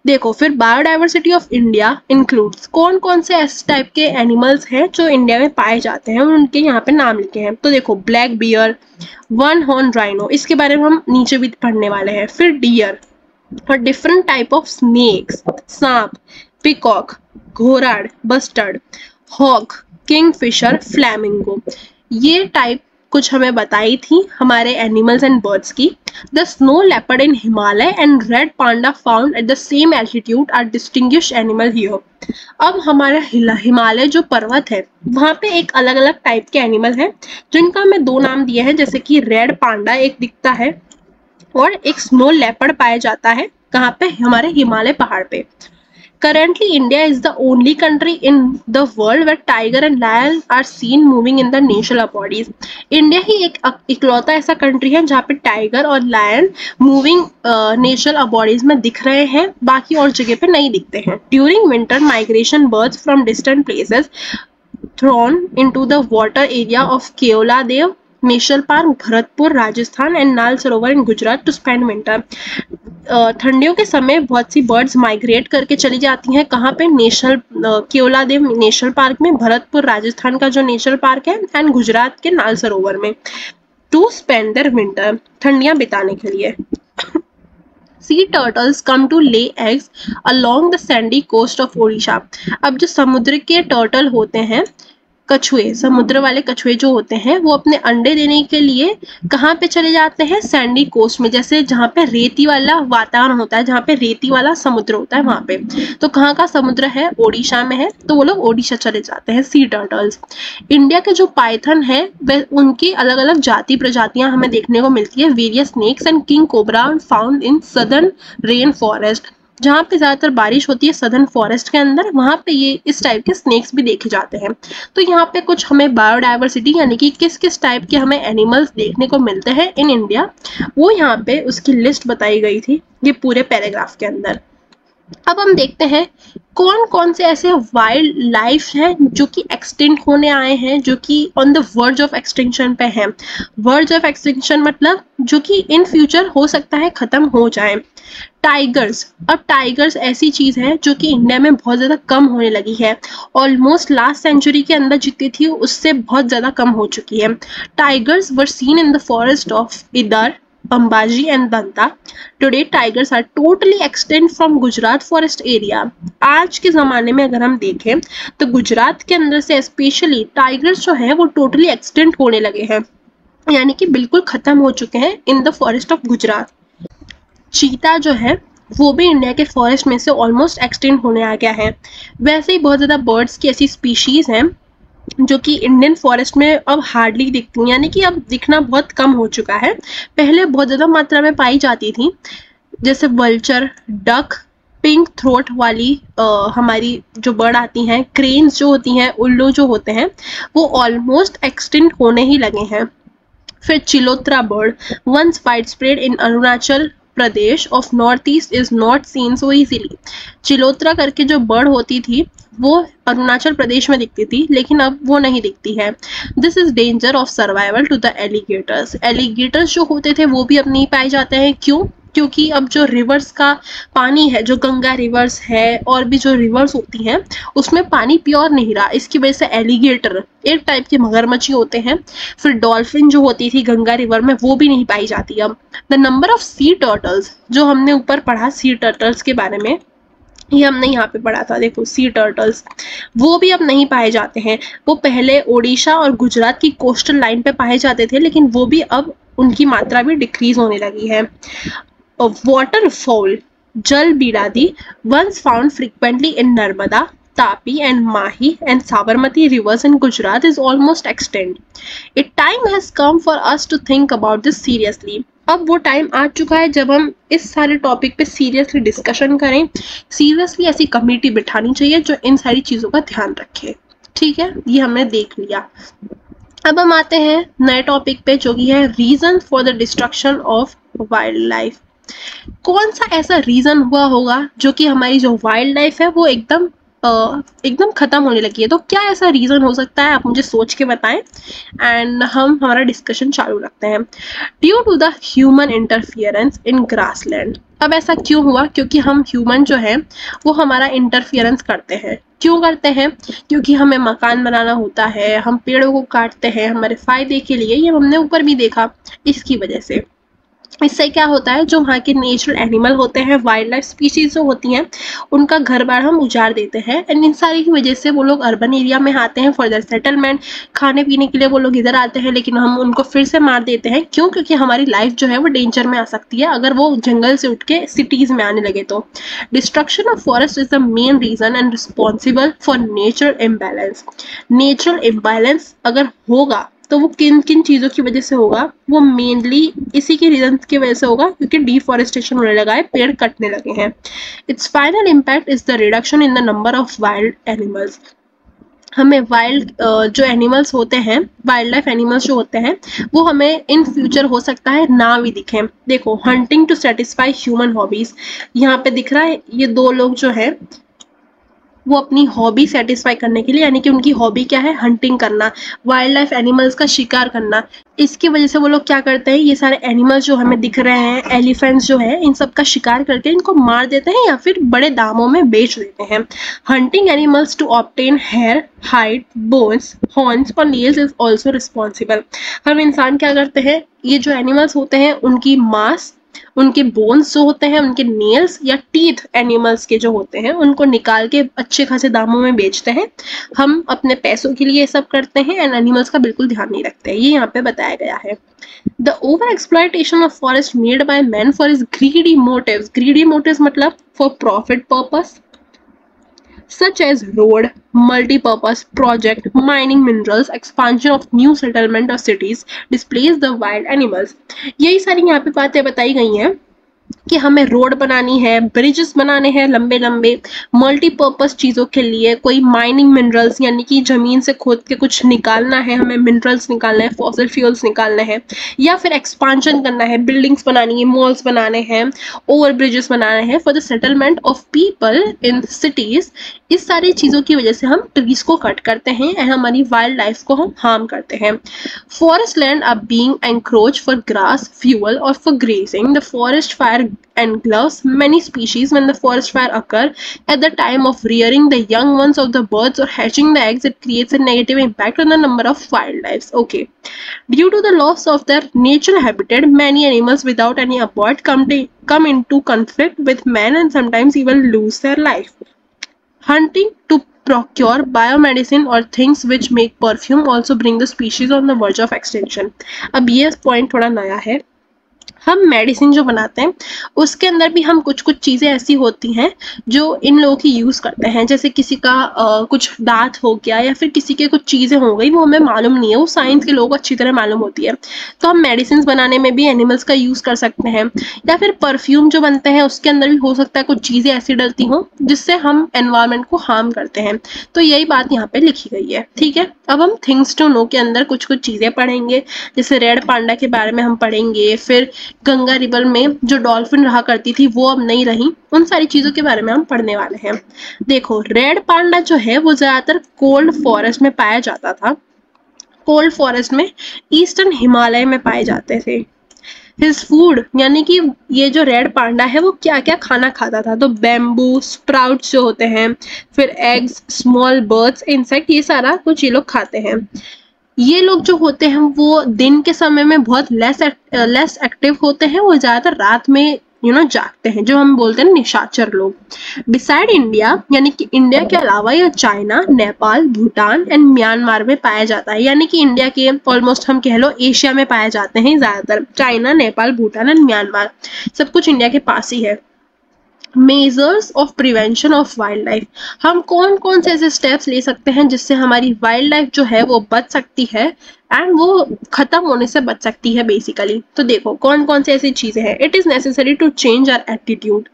देखो, फिर बायोडाइवर्सिटी ऑफ इंडिया इंक्लूड्स, कौन कौन से ऐसे टाइप के एनिमल्स हैं जो इंडिया में पाए जाते हैं, उनके यहाँ पे नाम लिखे हैं। तो देखो, black bear, one horn rhino, इसके बारे में हम नीचे भी पढ़ने वाले हैं। फिर डियर और डिफरेंट टाइप ऑफ स्नेक्स, सांप, पिकॉक, घोराड, बस्टर्ड, हॉक, किंगफिशर, फ्लैमिंगो। ये टाइप कुछ हमें बताई थी हमारे एनिमल्स एंड बर्ड्स की। The snow leopard in Himalaya and red panda found at the same altitude are distinguished animal here. अब हमारा हिमालय जो पर्वत है, वहाँ पे एक अलग अलग टाइप के एनिमल हैं जिनका हमें दो नाम दिए हैं, जैसे कि रेड पांडा एक दिखता है और एक स्नो लेपर्ड पाया जाता है। कहाँ पे? हमारे हिमालय पहाड़ पे। Currently, India is the only country in the world where tiger and lion are seen moving in the national bodies. India ही एक इकलौता ऐसा कंट्री है जहाँ पे टाइगर और लायन मूविंग नेशनल बॉडीज में दिख रहे हैं, बाकी और जगह पे नहीं दिखते हैं। During winter migration birds from distant places throne into the water area of Keoladeo national park, Bharatpur, Rajasthan and नाल सरोवर इन गुजरात टू स्पेंड विंटर। ठंडियों के समय बहुत सी बर्ड्स माइग्रेट करके चली जाती हैं। कहाँ पे? केओलादेव नेशनल पार्क में, भरतपुर राजस्थान का जो नेशनल पार्क है, एंड गुजरात के नाल सरोवर में, टू स्पेंड देयर विंटर, ठंडियां बिताने के लिए। Sea turtles come to lay eggs along the sandy coast of Odisha। अब जो समुद्र के टर्टल होते हैं, कछुए, समुद्र वाले कछुए जो होते हैं, वो अपने अंडे देने के लिए कहाँ पे चले जाते हैं? सैंडी कोस्ट में, जैसे जहाँ पे रेती वाला वातावरण होता है, जहाँ पे रेती वाला समुद्र होता है वहाँ पे। तो कहाँ का समुद्र है? ओडिशा में है, तो वो लोग ओडिशा चले जाते हैं, सी टर्टल्स। इंडिया के जो पाइथन है वह, उनकी अलग अलग जाति प्रजातियां हमें देखने को मिलती है। Various snakes and king cobra found in southern rain forest. जहाँ पे ज्यादातर बारिश होती है सदर्न फॉरेस्ट के अंदर, वहां पे ये इस टाइप के स्नेक्स भी देखे जाते हैं। तो यहाँ पे कुछ हमें बायोडाइवर्सिटी, यानी कि किस किस टाइप के हमें एनिमल्स देखने को मिलते हैं इन इंडिया, वो यहाँ पे उसकी लिस्ट बताई गई थी ये पूरे पैराग्राफ के अंदर। अब हम देखते हैं कौन कौन से ऐसे वाइल्ड लाइफ हैं जो कि एक्सटिंक्ट होने आए हैं, जो कि on the verge of extinction पे हैं। वर्ज ऑफ एक्सटिंक्शन मतलब जो कि इन फ्यूचर हो सकता है खत्म हो जाए। टाइगर्स, अब टाइगर्स ऐसी चीज है जो कि इंडिया में बहुत ज्यादा कम होने लगी है। ऑलमोस्ट लास्ट सेंचुरी के अंदर जितनी थी उससे बहुत ज्यादा कम हो चुकी है। Tigers were seen in the forest of either, Bambaji and Banta. Today tigers are totally extinct from Gujarat forest area. आज के ज़माने में अगर हम देखें तो गुजरात के अंदर से स्पेशली टाइगर्स जो है वो टोटली एक्सटेंट होने लगे हैं, यानी कि बिल्कुल ख़त्म हो चुके हैं in the forest of Gujarat. चीता जो है वो भी इंडिया के फॉरेस्ट में से ऑलमोस्ट एक्सटेंट होने आ गया है। वैसे ही बहुत ज़्यादा बर्ड्स की ऐसी स्पीशीज़ हैं जो कि इंडियन फॉरेस्ट में अब हार्डली दिखती हैं, यानी कि अब दिखना बहुत कम हो चुका है। पहले बहुत ज़्यादा मात्रा में पाई जाती थी, जैसे वल्चर, डक, पिंक थ्रोट वाली हमारी जो बर्ड आती हैं, क्रेन्स जो होती हैं, उल्लू जो होते हैं, वो ऑलमोस्ट एक्सटिंक्ट होने ही लगे हैं। फिर चिलोत्रा bird, once wide spread in Arunachal Pradesh of north east is not seen so easily. चिलोत्रा करके जो बर्ड होती थी वो अरुणाचल प्रदेश में दिखती थी, लेकिन अब वो नहीं दिखती है। This is danger of survival to the alligators. Alligators जो होते थे वो भी अब नहीं पाए जाते हैं। क्यों? क्योंकि अब जो रिवर्स का पानी है, जो गंगा रिवर्स है और भी जो रिवर्स होती हैं, उसमें पानी प्योर नहीं रहा। इसकी वजह से एलिगेटर, एक टाइप के मगरमच्छी होते हैं। फिर डॉल्फिन जो होती थी गंगा रिवर में, वो भी नहीं पाई जाती अब। The number of C turtles, जो हमने ऊपर पढ़ा सी टर्टल्स के बारे में, ये हमने यहाँ पे पढ़ा था, देखो सी टर्टल्स, वो भी अब नहीं पाए जाते हैं। वो पहले ओडिशा और गुजरात की कोस्टल लाइन पे पाए जाते थे, लेकिन वो भी अब उनकी मात्रा भी डिक्रीज होने लगी है। वाटरफॉल, जल बिरादी, once found frequently in Narmada, Tapi and Mahi and Sabarmati rivers in Gujarat is almost extinct. A time has come for us to think about this seriously. अब वो टाइम आ चुका है जब हम इस सारे टॉपिक पे सीरियसली डिस्कशन करें। सीरियसली ऐसी कमेटी बिठानी चाहिए जो इन सारी चीज़ों का ध्यान रखे। ठीक है, ये हमने देख लिया। अब हम आते हैं नए टॉपिक पे, जो कि है reason for the destruction of wildlife. कौन सा ऐसा रीजन हुआ होगा जो कि हमारी जो वाइल्ड लाइफ है वो एकदम खत्म होने लगी है? तो क्या ऐसा रीजन हो सकता है, आप मुझे सोच के बताएं एंड हम हमारा डिस्कशन चालू रखते हैं। Due to the human interference in grassland. अब ऐसा क्यों हुआ? क्योंकि हम ह्यूमन जो है वो हमारा इंटरफियरेंस करते हैं। क्यों करते हैं? क्योंकि हमें मकान बनाना होता है, हम पेड़ों को काटते हैं हमारे फायदे के लिए, ये हमने ऊपर भी देखा। इसकी वजह से इससे क्या होता है, जो वहाँ के नेचुरल एनिमल होते हैं, वाइल्ड लाइफ स्पीशीज जो होती हैं, उनका घर बार हम उजाड़ देते हैं। एंड इन सारी की वजह से वो लोग अर्बन एरिया में आते हैं फॉर देयर सेटलमेंट, खाने पीने के लिए वो लोग इधर आते हैं, लेकिन हम उनको फिर से मार देते हैं। क्यों? क्योंकि हमारी लाइफ जो है वो डेंजर में आ सकती है अगर वो जंगल से उठ के सिटीज में आने लगे तो। Destruction of forest is the main reason and responsible for natural imbalance. Natural imbalance अगर होगा तो वो किन किन चीज़ों की वजह से होगा? वो मेनली इसी के रीजन की वजह से होगा, क्योंकि डिफॉरेस्टेशन होने लगा है, पेड़ कटने लगे हैं। It's final impact is the reduction in the number of wild animals. हमें वाइल्ड जो एनिमल्स होते हैं, वाइल्ड लाइफ एनिमल्स जो होते हैं, वो हमें इन फ्यूचर हो सकता है ना भी दिखें। देखो, hunting to satisfy human hobbies, यहाँ पे दिख रहा है ये दो लोग जो है वो अपनी हॉबी सेटिस्फाई करने के लिए, यानी कि उनकी हॉबी क्या है, हंटिंग करना, वाइल्ड लाइफ एनिमल्स का शिकार करना। इसकी वजह से वो लोग क्या करते हैं, ये सारे एनिमल्स जो हमें दिख रहे हैं, एलिफेंट्स जो है, इन सब का शिकार करके इनको मार देते हैं या फिर बड़े दामों में बेच देते हैं। Hunting animals to obtain hair, hide, bones, horns और नेल्स इज ऑल्सो रिस्पॉन्सिबल। हम इंसान क्या करते हैं, ये जो एनिमल्स होते हैं उनकी मांस, उनके बोन्स जो होते हैं, उनके नेल्स या टीथ एनिमल्स के जो होते हैं, उनको निकाल के अच्छे खासे दामों में बेचते हैं। हम अपने पैसों के लिए ये सब करते हैं एंड एनिमल्स का बिल्कुल ध्यान नहीं रखते हैं। ये यहाँ पे बताया गया है। The over exploitation of forest made by man for his greedy motives. Greedy motives मतलब for profit purpose, such as road, multi-purpose project, mining minerals, expansion of new settlement or cities, displace the wild animals। यही सारी यहाँ पे बातें बताई गई हैं कि हमें रोड बनानी है, ब्रिजेस बनाने हैं लंबे लंबे मल्टीपर्पज चीज़ों के लिए, कोई माइनिंग मिनरल्स यानी कि ज़मीन से खोद के कुछ निकालना है, हमें मिनरल्स निकालना है, फॉसिल फ्यूल्स निकालना है, या फिर एक्सपांशन करना है, बिल्डिंग्स बनानी है, मॉल्स बनाने हैं, ओवर ब्रिजेस बनाने हैं for the settlement of people in cities. इस सारी चीज़ों की वजह से हम ट्रीज को कट करते हैं एंड हमारी वाइल्ड लाइफ को हम हार्म करते हैं। Forest land are being encroach for grass, fuel और for grazing. The forest fire engulfs many species. When the forest fire occur at the time of rearing the young ones of the birds or hatching the eggs, it creates a negative impact on the number of wildlife. Okay, due to the loss of their natural habitat, many animals without any abort come into conflict with man and sometimes even lose their life. Hunting to procure biomedicine or things which make perfume also bring the species on the verge of extinction. अब ये point थोड़ा नया है। हम medicine जो बनाते हैं उसके अंदर भी हम कुछ कुछ चीज़ें ऐसी होती हैं जो इन लोगों की यूज़ करते हैं, जैसे किसी का कुछ दांत हो गया या फिर किसी के कुछ चीज़ें हो गई, वो हमें मालूम नहीं है, वो साइंस के लोगों को अच्छी तरह मालूम होती है। तो हम मेडिसिन बनाने में भी एनिमल्स का यूज़ कर सकते हैं, या फिर परफ्यूम जो बनते हैं उसके अंदर भी हो सकता है कुछ चीज़ें ऐसी डलती हों जिससे हम एनवायरनमेंट को हार्म करते हैं। तो यही बात यहाँ पे लिखी गई है। ठीक है, अब हम थिंग्स टू नो के अंदर कुछ कुछ चीज़ें पढ़ेंगे, जैसे रेड पांडा के बारे में हम पढ़ेंगे, फिर गंगा रिवर में जो डॉल्फिन रहा करती थी वो अब नहीं रही, उन सारी चीजों के बारे में हम पढ़ने वाले हैं। देखो, रेड पांडा जो है वो ज्यादातर कोल्ड फॉरेस्ट में पाया जाता था, कोल्ड फॉरेस्ट में ईस्टर्न हिमालय में पाए जाते थे। हिज फूड यानी कि ये जो रेड पांडा है वो क्या क्या खाना खाता था, तो बैम्बू स्प्राउट्स जो होते हैं, फिर एग्स, स्मॉल बर्ड्स, इंसेक्ट, ये सारा कुछ ये लोग खाते हैं। ये लोग जो होते हैं वो दिन के समय में बहुत लेस एक्टिव होते हैं, वो ज्यादातर रात में जागते हैं, जो हम बोलते हैं निशाचर लोग। बिसाइड इंडिया यानी कि इंडिया के अलावा यह China, Nepal, Bhutan and Myanmar में पाया जाता है, यानी कि इंडिया के ऑलमोस्ट हम कह लो एशिया में पाए जाते हैं ज्यादातर। China, Nepal, Bhutan and Myanmar सब कुछ इंडिया के पास ही है। Measures of prevention of wild life, हम कौन कौन से ऐसे स्टेप्स ले सकते हैं जिससे हमारी वाइल्ड लाइफ जो है वो बच सकती है एंड वो खत्म होने से बच सकती है बेसिकली। तो देखो कौन कौन से ऐसी चीजें हैं। It is necessary to change our attitude,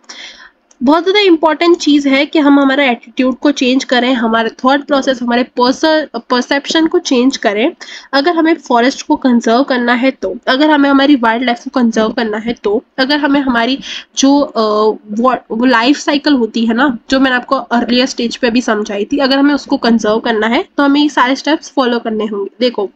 बहुत ज़्यादा इंपॉर्टेंट चीज़ है कि हम हमारा एटीट्यूड को चेंज करें, हमारे थॉट प्रोसेस, हमारे परसेप्शन को चेंज करें। अगर हमें फॉरेस्ट को कंजर्व करना है तो, अगर हमें हमारी वाइल्ड लाइफ को कंजर्व करना है तो, अगर हमें हमारी जो वो लाइफ साइकिल होती है ना, जो मैंने आपको अर्लियर स्टेज पे भी समझाई थी, अगर हमें उसको कंजर्व करना है तो हमें ये सारे स्टेप्स फॉलो करने होंगे। देखो,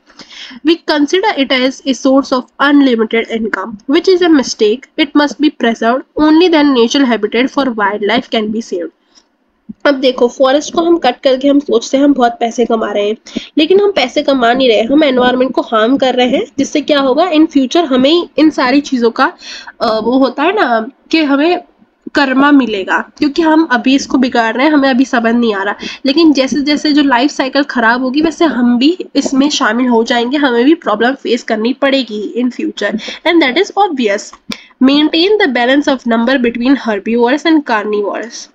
we consider it as a source of unlimited income, which is a mistake. It must be preserved. Only then natural habitat for wildlife can be saved. अब देखो, फॉरेस्ट को हम कट करके हम सोचते हैं हम बहुत पैसे कमा रहे हैं, लेकिन हम पैसे कमा नहीं रहे, हम एनवायरनमेंट को हार्म कर रहे हैं, जिससे क्या होगा इन फ्यूचर हमें इन सारी चीज़ों का वो होता है ना कि हमें कर्मा मिलेगा, क्योंकि हम अभी इसको बिगाड़ रहे हैं, हमें अभी समझ नहीं आ रहा, लेकिन जैसे जैसे जो लाइफ साइकिल खराब होगी वैसे हम भी इसमें शामिल हो जाएंगे, हमें भी प्रॉब्लम फेस करनी पड़ेगी in future, and that is obvious. Maintain the balance of number between herbivorous and carnivorous.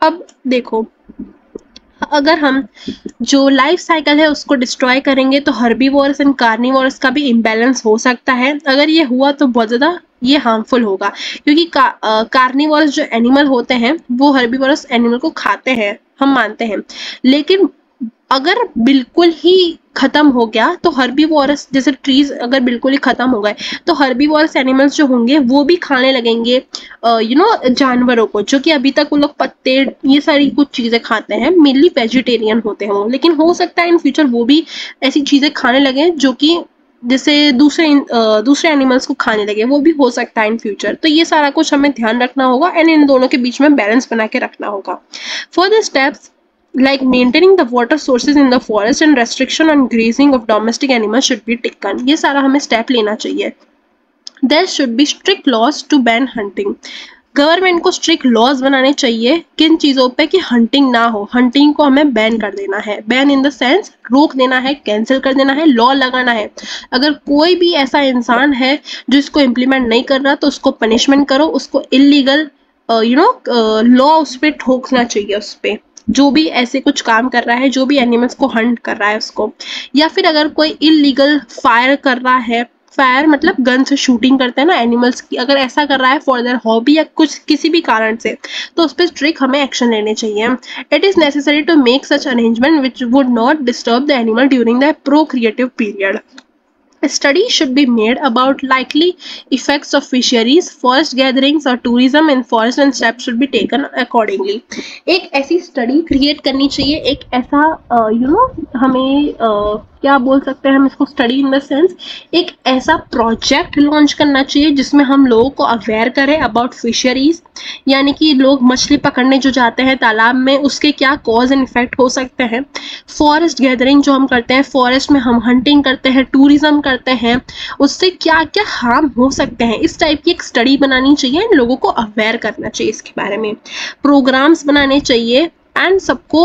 अब देखो, अगर हम जो लाइफ साइकिल है उसको डिस्ट्रॉय करेंगे तो हर्बीवोरस एंड कार्निवोरस का भी इम्बैलेंस हो सकता है। अगर ये हुआ तो बहुत ज़्यादा ये हार्मफुल होगा, क्योंकि कार्निवोरस जो एनिमल होते हैं वो हर्बीवोरस एनिमल को खाते हैं, हम मानते हैं, लेकिन अगर बिल्कुल ही खत्म हो गया तो हर्बीवोरस, जैसे ट्रीज अगर बिल्कुल ही खत्म हो गए तो हर्बीवोरस एनिमल्स जो होंगे वो भी खाने लगेंगे जानवरों को, जो कि अभी तक वो लोग पत्ते ये सारी कुछ चीजें खाते हैं, मेनली वेजिटेरियन होते हैं वो, लेकिन हो सकता है इन फ्यूचर वो भी ऐसी चीजें खाने लगे जो कि जैसे दूसरे एनिमल्स को खाने लगे, वो भी हो सकता है इन फ्यूचर। तो ये सारा कुछ हमें ध्यान रखना होगा एंड इन दोनों के बीच में बैलेंस बना के रखना होगा। For the steps like maintaining the water sources in the forest and restriction on grazing of domestic animals should be taken. ये सारा हमें स्टेप लेना चाहिए। There should be strict laws to ban hunting. Government को strict laws बनाने चाहिए किन चीज़ों पे कि हंटिंग ना हो, हंटिंग को हमें बैन कर देना है, बैन इन द सेंस रोक देना है, कैंसिल कर देना है, लॉ लगाना है। अगर कोई भी ऐसा इंसान है जो इसको इम्प्लीमेंट नहीं कर रहा तो उसको पनिशमेंट करो, उसको इलीगल लॉ उस पर ठोकना चाहिए, उस पर जो भी ऐसे कुछ काम कर रहा है, जो भी एनिमल्स को हंट कर रहा है उसको, या फिर अगर कोई इलीगल फायर कर रहा है फायर मतलब गन से शूटिंग करते हैं ना एनिमल्स की, अगर ऐसा कर रहा है फॉर देयर हॉबी या कुछ किसी भी कारण से, तो उस पर स्ट्रिक्ट हमें एक्शन लेने चाहिए। It is necessary to make such arrangement which would not disturb the animal during the procreative period. Study should be made about likely effects of fisheries, forest gatherings or tourism in forest and steps should be taken accordingly. एक ऐसी study create करनी चाहिए, एक ऐसा हमें क्या बोल सकते हैं हम इसको, स्टडी इन द सेंस एक ऐसा प्रोजेक्ट लॉन्च करना चाहिए जिसमें हम लोगों को अवेयर करें अबाउट फिशरीज, यानी कि लोग मछली पकड़ने जो जाते हैं तालाब में उसके क्या कॉज एंड इफेक्ट हो सकते हैं। फॉरेस्ट गैदरिंग जो हम करते हैं, फॉरेस्ट में हम हंटिंग करते हैं, टूरिज्म करते हैं, उससे क्या क्या हार्म हो सकते हैं, इस टाइप की एक स्टडी बनानी चाहिए, लोगों को अवेयर करना चाहिए इसके बारे में, प्रोग्राम्स बनाने चाहिए एंड सबको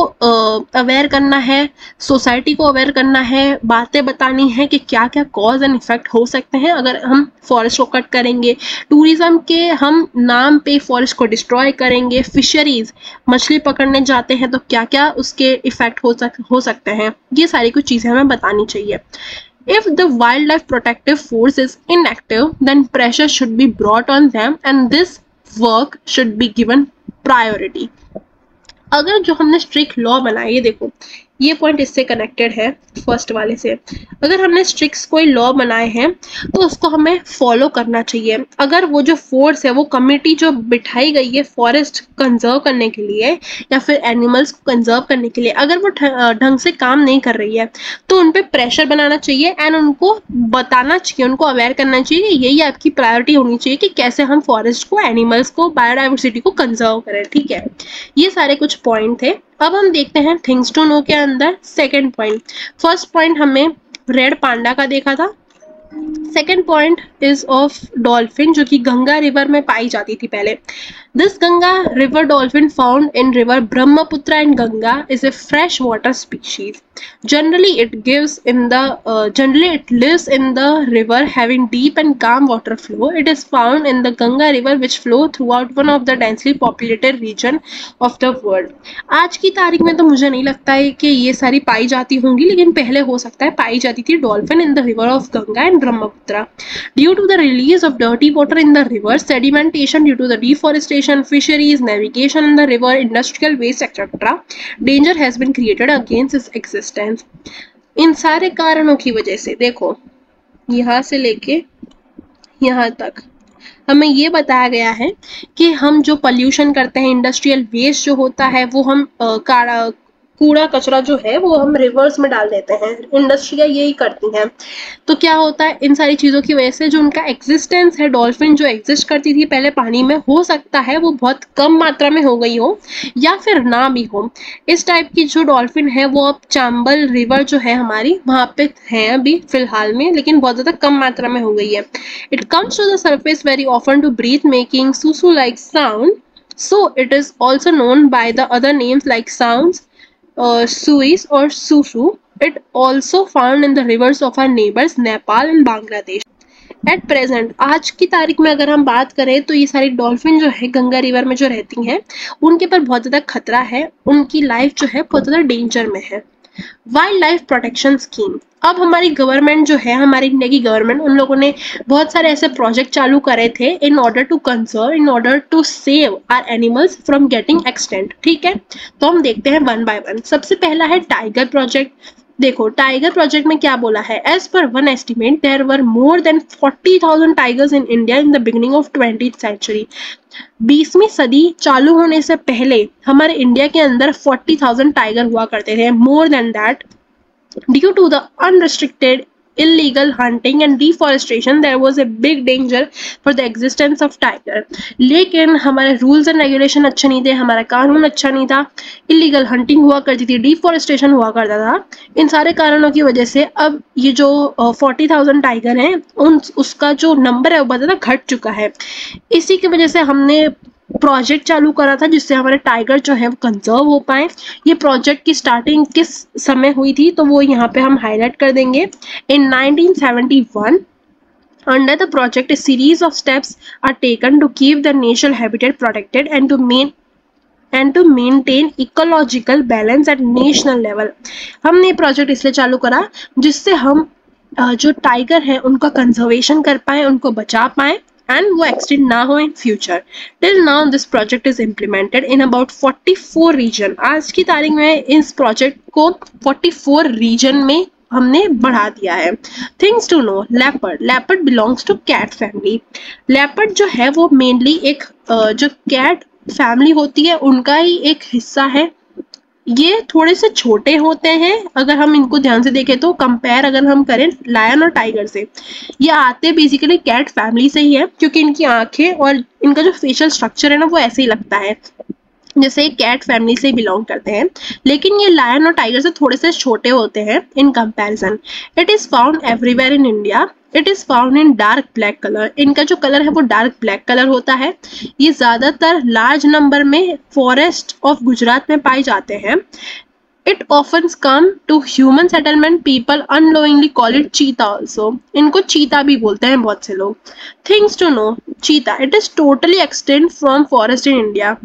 अवेयर करना है, सोसाइटी को अवेयर करना है, बातें बतानी है कि क्या क्या कॉज एंड इफेक्ट हो सकते हैं अगर हम फॉरेस्ट को कट करेंगे, टूरिज्म के हम नाम पे फॉरेस्ट को डिस्ट्रॉय करेंगे, फिशरीज मछली पकड़ने जाते हैं तो क्या क्या उसके इफेक्ट हो सकते हैं, ये सारी कुछ चीज़ें हमें बतानी चाहिए। If the wildlife protective force is inactive, then pressure should be brought on them and this work should be given priority. अगर जो हमने स्ट्रिक्ट लॉ बनाई है, देखो ये पॉइंट इससे कनेक्टेड है फर्स्ट वाले से, अगर हमने स्ट्रिक्ट कोई लॉ बनाए हैं तो उसको हमें फॉलो करना चाहिए। अगर वो जो फोर्स है, वो कमेटी जो बिठाई गई है फॉरेस्ट कंजर्व करने के लिए या फिर एनिमल्स को कंजर्व करने के लिए, अगर वो ढंग से काम नहीं कर रही है तो उन पर प्रेशर बनाना चाहिए एंड उनको बताना चाहिए, उनको अवेयर करना चाहिए कि यही आपकी प्रायोरिटी होनी चाहिए कि कैसे हम फॉरेस्ट को, एनिमल्स को, बायोडाइवर्सिटी को कंजर्व करें। ठीक है, ये सारे कुछ पॉइंट थे। अब हम देखते हैं थिंग्स टू नो के अंदर सेकंड पॉइंट। फर्स्ट पॉइंट हमें रेड पांडा का देखा था, second point is of dolphin जो कि गंगा रिवर में पाई जाती थी पहले। This Ganga river dolphin found in river Brahmaputra and Ganga is a fresh water species. Generally it lives in the river having deep and calm water flow. It is found in the Ganga river which flow throughout one of the densely populated region of the world. आज की तारीख में तो मुझे नहीं लगता है कि ये सारी पाई जाती होंगी, लेकिन पहले हो सकता है पाई जाती थी dolphin in the river of Ganga and Brahmaputra. Due to the release of dirty water in the river, sedimentation due to the deforestation, fisheries, navigation in the river, industrial waste etc., danger has been created against its existence. इन सारे कारणों की वजह से देखो यहाँ से लेके यहाँ तक हमें ये बताया गया है कि हम जो पोल्यूशन करते हैं, इंडस्ट्रियल वेस्ट जो होता है वो हम कूड़ा कचरा जो है वो हम रिवर्स में डाल देते हैं, इंडस्ट्रियाँ यही करती हैं। तो क्या होता है, इन सारी चीज़ों की वजह से जो उनका एग्जिस्टेंस है, डॉल्फिन जो एग्जिस्ट करती थी पहले पानी में, हो सकता है वो बहुत कम मात्रा में हो गई हो या फिर ना भी हो। इस टाइप की जो डॉल्फिन है वो अब चंबल रिवर जो है हमारी वहाँ पे है अभी फिलहाल में, लेकिन बहुत ज़्यादा कम मात्रा में हो गई है। It comes to the surface very often to breathe making सुसु like sound, so it is also known by the other names like sounds, suis or susu. It also found in the rivers of our neighbors Nepal and Bangladesh. At present आज की तारीख में अगर हम बात करें तो ये सारी डॉल्फिन जो है गंगा रिवर में जो रहती हैं उनके पर बहुत ज़्यादा खतरा है, उनकी लाइफ जो है बहुत ज़्यादा डेंजर में है। वाइल्ड लाइफ प्रोटेक्शन स्कीम, अब हमारी गवर्नमेंट जो है, हमारी इंडिया की गवर्नमेंट, उन लोगों ने बहुत सारे ऐसे प्रोजेक्ट चालू करे थे in order to conserve, in order to save our animals from getting extinct. ठीक है, तो हम देखते हैं वन बाय वन। सबसे पहला है टाइगर प्रोजेक्ट। देखो टाइगर प्रोजेक्ट में क्या बोला है, as per one estimate there were more than 40,000 tigers in India in the beginning of 20th century. 20वीं सदी चालू होने से पहले हमारे इंडिया के अंदर 40,000 टाइगर हुआ करते थे। More than that, due to the unrestricted illegal hunting and deforestation there was a big danger for the existence of tiger। लेकिन हमारे रूल्स एंड रेगुलेशन अच्छे नहीं थे, हमारा कानून अच्छा नहीं था, इलीगल हंटिंग हुआ करती थी, डिफॉरेस्टेशन हुआ करता था। इन सारे कारणों की वजह से अब ये जो 40,000 टाइगर हैं उसका जो नंबर है वो बहुत ज़्यादा घट चुका है। इसी की वजह से हमने प्रोजेक्ट चालू करा था जिससे हमारे टाइगर जो है वो कंजर्व हो पाए। ये प्रोजेक्ट की स्टार्टिंग किस समय हुई थी तो वो यहाँ पे हम हाईलाइट कर देंगे। इन 1971 under the project a series of steps are taken to keep the natural habitat protected and to maintain ecological balance at national level। हमने ये प्रोजेक्ट इसलिए चालू करा जिससे हम जो टाइगर है उनका कंजर्वेशन कर पाए, उनको बचा पाए एंड वो एक्सटेंड ना हो in future. Till now this project is implemented in about 44 region. आज की तारीख में इस प्रोजेक्ट को 44 रीजन में हमने बढ़ा दिया है। Things to know, leopard belongs to cat family. Leopard जो है वो मेनली एक जो कैट फैमिली होती है उनका ही एक हिस्सा है। ये थोड़े से छोटे होते हैं अगर हम इनको ध्यान से देखें तो, कंपेयर अगर हम करें लायन और टाइगर से। ये आते बेसिकली कैट फैमिली से ही है, क्योंकि इनकी आंखें और इनका जो फेशियल स्ट्रक्चर है ना वो ऐसे ही लगता है जैसे कैट फैमिली से बिलोंग करते हैं। लेकिन ये लायन और टाइगर से थोड़े से छोटे होते हैं in comparison. It is found everywhere in India. It is found in dark black colour. इनका जो कलर है वो डार्क ब्लैक कलर होता है। ये ज्यादातर लार्ज नंबर में फॉरेस्ट ऑफ गुजरात में पाए जाते हैं। It often come to human settlement. People unknowingly call it cheetah also. इनको चीता भी बोलते हैं बहुत से लोग। Things to know, cheetah. It is totally extinct from forest in India.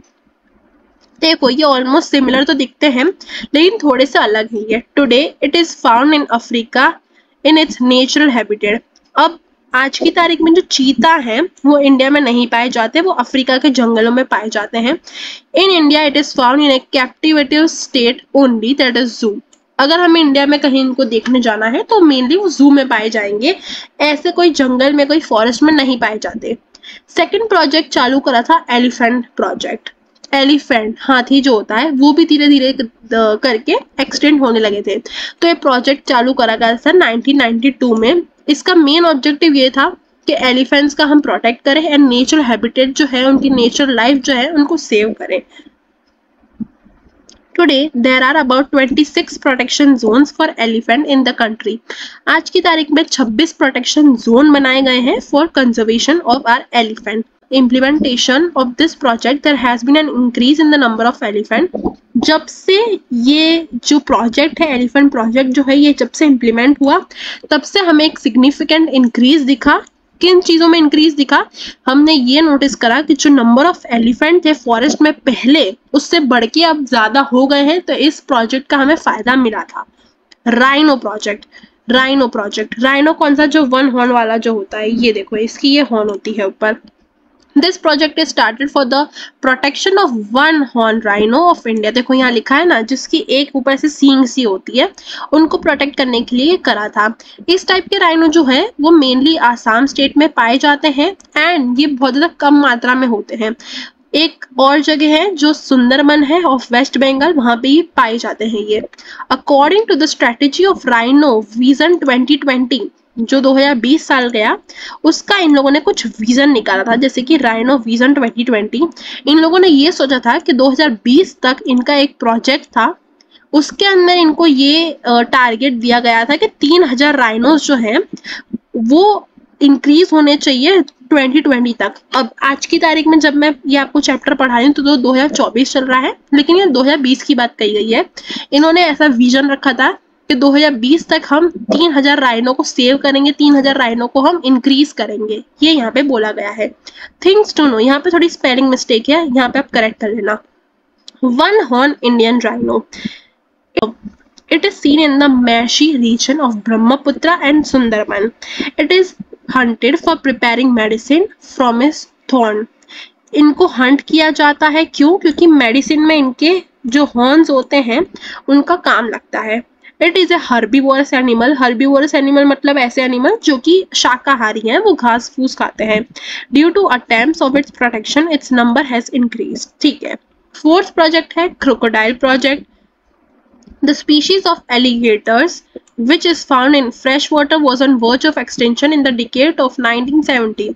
देखो ये ऑलमोस्ट सिमिलर तो दिखते हैं लेकिन थोड़े से अलग ही है। Today it is found in Africa in its natural habitat. अब आज की तारीख में जो चीता है वो इंडिया में नहीं पाए जाते, वो अफ्रीका के जंगलों में पाए जाते हैं। In India it is found in a captivative state only, that is zoo. अगर हमें इंडिया में कहीं इनको देखने जाना है तो मेनली वो जू में पाए जाएंगे, ऐसे कोई जंगल में कोई फॉरेस्ट में नहीं पाए जाते। सेकेंड प्रोजेक्ट चालू करा था एलिफेंट प्रोजेक्ट। एलिफेंट हाथी जो होता है वो भी धीरे धीरे करके एक्सटेंड होने लगे थे। तो ये प्रोजेक्ट चालू करा गया था 1992 में। इसका मेन ऑब्जेक्टिव ये था कि एलिफेंट्स का हम प्रोटेक्ट करें एंड नेचुरल हैबिटेट जो है उनकी नेचुरल लाइफ जो है उनको सेव करें। Today there are about 26 protection zones for elephant in the country. आज की तारीख में 26 प्रोटेक्शन जोन बनाए गए हैं for conservation of our elephant. Implementation of this project there has been an increase in the number of elephant. जब से ये जो प्रोजेक्ट है एलिफेंट प्रोजेक्ट जो है ये जब से इम्प्लीमेंट हुआ तब से हमें एक सिग्निफिकेंट इंक्रीज दिखा। किन चीजों में इंक्रीज दिखा? हमने ये नोटिस करा कि जो नंबर ऑफ एलिफेंट थे फॉरेस्ट में पहले उससे बढ़ के अब ज्यादा हो गए हैं। तो इस प्रोजेक्ट का हमें फायदा मिला था। राइनो प्रोजेक्ट, राइनो कौन सा? जो वन हॉर्न वाला जो होता है, ये देखो इसकी ये हॉर्न होती है ऊपर। This project is started for the protection of one horn rhino of India. देखो यहाँ लिखा है ना, जिसकी एक ऊपर से सींग सी होती है, उनको प्रोटेक्ट करने के लिए करा था। इस टाइप के राइनो जो है वो मेनली आसाम स्टेट में पाए जाते हैं एंड ये बहुत ज्यादा कम मात्रा में होते हैं। एक और जगह है जो सुंदरबन है ऑफ वेस्ट बंगाल, वहां पे ही पाए जाते हैं ये। According to the strategy of rhino vision 2020 जो 2020 साल गया, उसका इन लोगों ने कुछ विजन निकाला था, जैसे कि राइनो विजन 2020। इन लोगों ने ये सोचा था कि 2020 तक इनका एक प्रोजेक्ट था, उसके अंदर इनको ये टारगेट दिया गया था कि 3000 राइनोस जो हैं वो इंक्रीज होने चाहिए 2020 तक। अब आज की तारीख में जब मैं ये आपको चैप्टर पढ़ा रही हूँ तो 2024 चल रहा है, लेकिन ये 2020 की बात कही गई है। इन्होंने ऐसा विजन रखा था कि 2020 तक हम 3000 राइनो को सेव करेंगे, 3000 राइनो को हम इंक्रीज करेंगे, ये यहाँ पे बोला गया है। थिंग्स टू नो, यहाँ पे थोड़ी स्पेलिंग मिस्टेक है, यहाँ पे आप करेक्ट कर लेना। One horn Indian rhino, it is seen in the Meshi region of Brahmaputra and Sundarban. It is hunted for preparing medicine from its thorn. इनको हंट किया जाता है, क्यों? क्योंकि मेडिसिन में इनके जो हॉर्न्स होते हैं उनका काम लगता है। It is a herbivorous animal. Herbivorous animal मतलब ऐसे एनिमल जो कि शाकाहारी हैं, वो घास फूस खाते हैं। Due to attempts of its protection its number has increase. ठीक है। फोर्थ प्रोजेक्ट है crocodile project. The species of alligators which is found in fresh water was on verge of extinction in the decade of 1970.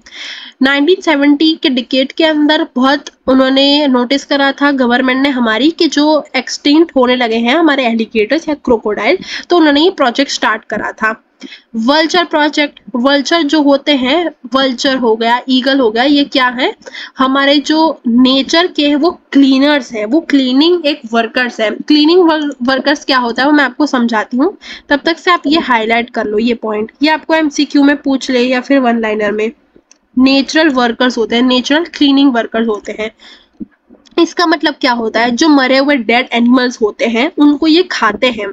1970 के decade के अंदर बहुत उन्होंने notice करा था गवर्नमेंट ने हमारी कि जो एक्सटिंक्ट होने लगे हैं हमारे एलिगेटर्स या क्रोकोडाइल, तो उन्होंने ये प्रोजेक्ट स्टार्ट करा था। वल्चर प्रोजेक्ट, वल्चर जो होते हैं, वल्चर हो गया, ईगल हो गया, ये क्या है? हमारे जो नेचर के वो क्लीनर्स हैं, वो क्लीनिंग एक वर्कर्स है। क्लीनिंग वर्कर्स क्या होता है वो मैं आपको समझाती हूँ, तब तक से आप ये हाईलाइट कर लो ये पॉइंट, ये आपको एमसीक्यू में पूछ ले या फिर वन लाइनर में। नेचुरल वर्कर्स होते हैं, नेचुरल क्लीनिंग वर्कर्स होते हैं। इसका मतलब क्या होता है, जो मरे हुए डेड एनिमल्स होते हैं उनको ये खाते हैं,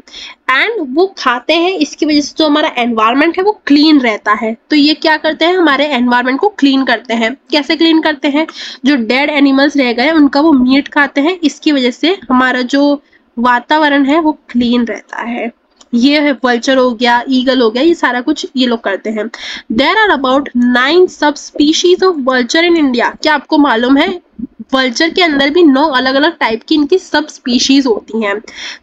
एंड वो खाते हैं इसकी वजह से जो हमारा एनवायरनमेंट है वो क्लीन रहता है। तो ये क्या करते हैं, हमारे एनवायरनमेंट को क्लीन करते हैं। कैसे क्लीन करते हैं, जो डेड एनिमल्स रह गए उनका वो मीट खाते हैं, इसकी वजह से हमारा जो वातावरण है वो क्लीन रहता है। ये है वल्चर हो गया, ईगल हो गया, ये सारा कुछ ये लोग करते हैं। देयर आर अबाउट 9 सब species of vulture in India. क्या आपको मालूम है, वल्चर के अंदर भी 9 अलग अलग टाइप की इनकी सब स्पीशीज होती हैं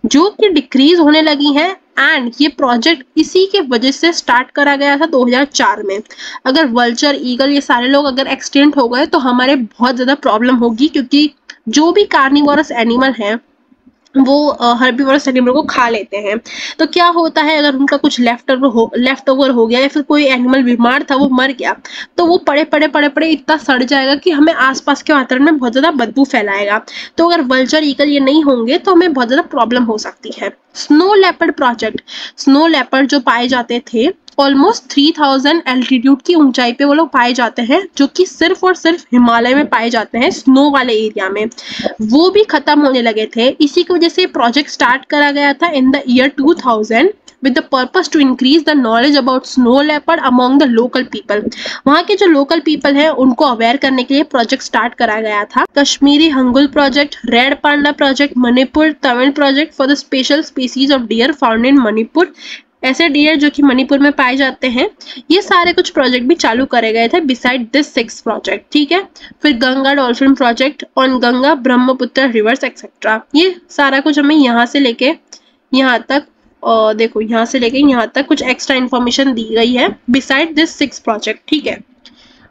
जो कि डिक्रीज होने लगी हैं। एंड ये प्रोजेक्ट इसी के वजह से स्टार्ट करा गया था 2004 में। अगर वल्चर, ईगल, ये सारे लोग अगर एक्सटिंक्ट हो गए तो हमारे बहुत ज्यादा प्रॉब्लम होगी, क्योंकि जो भी कार्निवोरस एनिमल है वो हर्बीवोरस एनिमल को खा लेते हैं। तो क्या होता है, अगर उनका कुछ लेफ्ट ओवर हो गया या फिर कोई एनिमल बीमार था वो मर गया, तो वो पड़े पड़े इतना सड़ जाएगा कि हमें आसपास के वातावरण में बहुत ज्यादा बदबू फैलाएगा। तो अगर वल्चर, ईगल ये नहीं होंगे तो हमें बहुत ज्यादा प्रॉब्लम हो सकती है। Snow leopard project, snow leopard जो पाए जाते थे ऑलमोस्ट 3000 एल्टीट्यूड की ऊंचाई पे वो लोग पाए जाते हैं, जो कि सिर्फ और सिर्फ हिमालय में पाए जाते हैं, स्नो वाले एरिया में। वो भी खत्म होने लगे थे। इसी की वजह से प्रोजेक्ट स्टार्ट करा गया था in the year 2000 with the purpose to increase the knowledge about snow leopard among the local people। वहाँ के जो लोकल पीपल हैं उनको अवेयर करने के लिए प्रोजेक्ट स्टार्ट करा गया था। Kashmiri hangul project, red panda project, Manipur Tamil project for the special species of dear found in Manipur. ऐसे डियर जो कि मणिपुर में पाए जाते हैं, ये सारे कुछ प्रोजेक्ट भी चालू करे गए थे बिसाइड दिस 6 प्रोजेक्ट। ठीक है, फिर Ganga dolphin project on Ganga Brahmaputra reverse etcetera. ये सारा कुछ हमें यहाँ से लेके यहाँ तक देखो, यहाँ से लेके यहाँ तक कुछ एक्स्ट्रा इन्फॉर्मेशन दी गई है बिसाइड दिस 6 प्रोजेक्ट। ठीक है,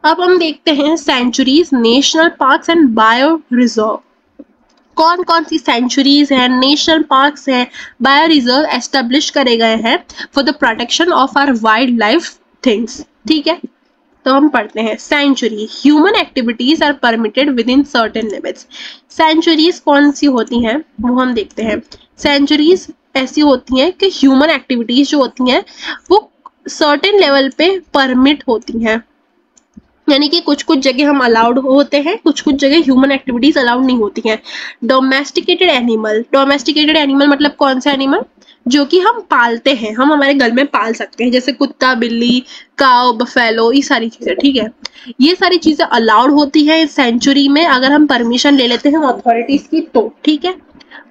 अब हम देखते हैं sanctuaries, national parks and bio reserve. कौन कौन सी सेंचुरीज हैं, नेशनल पार्क्स हैं, बायो रिजर्व एस्टेब्लिश करे गए हैं for the protection of our wild life things. ठीक है, तो हम पढ़ते हैं sanctuary, human activities are permitted within certain limits. Sanctuaries कौन सी होती हैं वो हम देखते हैं। सेंचुरीज ऐसी होती हैं कि ह्यूमन एक्टिविटीज जो होती हैं वो सर्टेन लेवल पे परमिट होती हैं, यानी कि कुछ कुछ जगह हम अलाउड होते हैं, कुछ कुछ जगह ह्यूमन एक्टिविटीज अलाउड नहीं होती हैं। डोमेस्टिकेटेड एनिमल, डोमेस्टिकेटेड एनिमल मतलब कौन सा एनिमल, जो कि हम पालते हैं, हम हमारे घर में पाल सकते हैं, जैसे कुत्ता, बिल्ली, काऊ, बफेलो, ये सारी चीजें। ठीक है, ये सारी चीजें अलाउड होती है इस सेंचुरी में अगर हम परमिशन ले लेते हैं अथॉरिटीज की तो। ठीक है,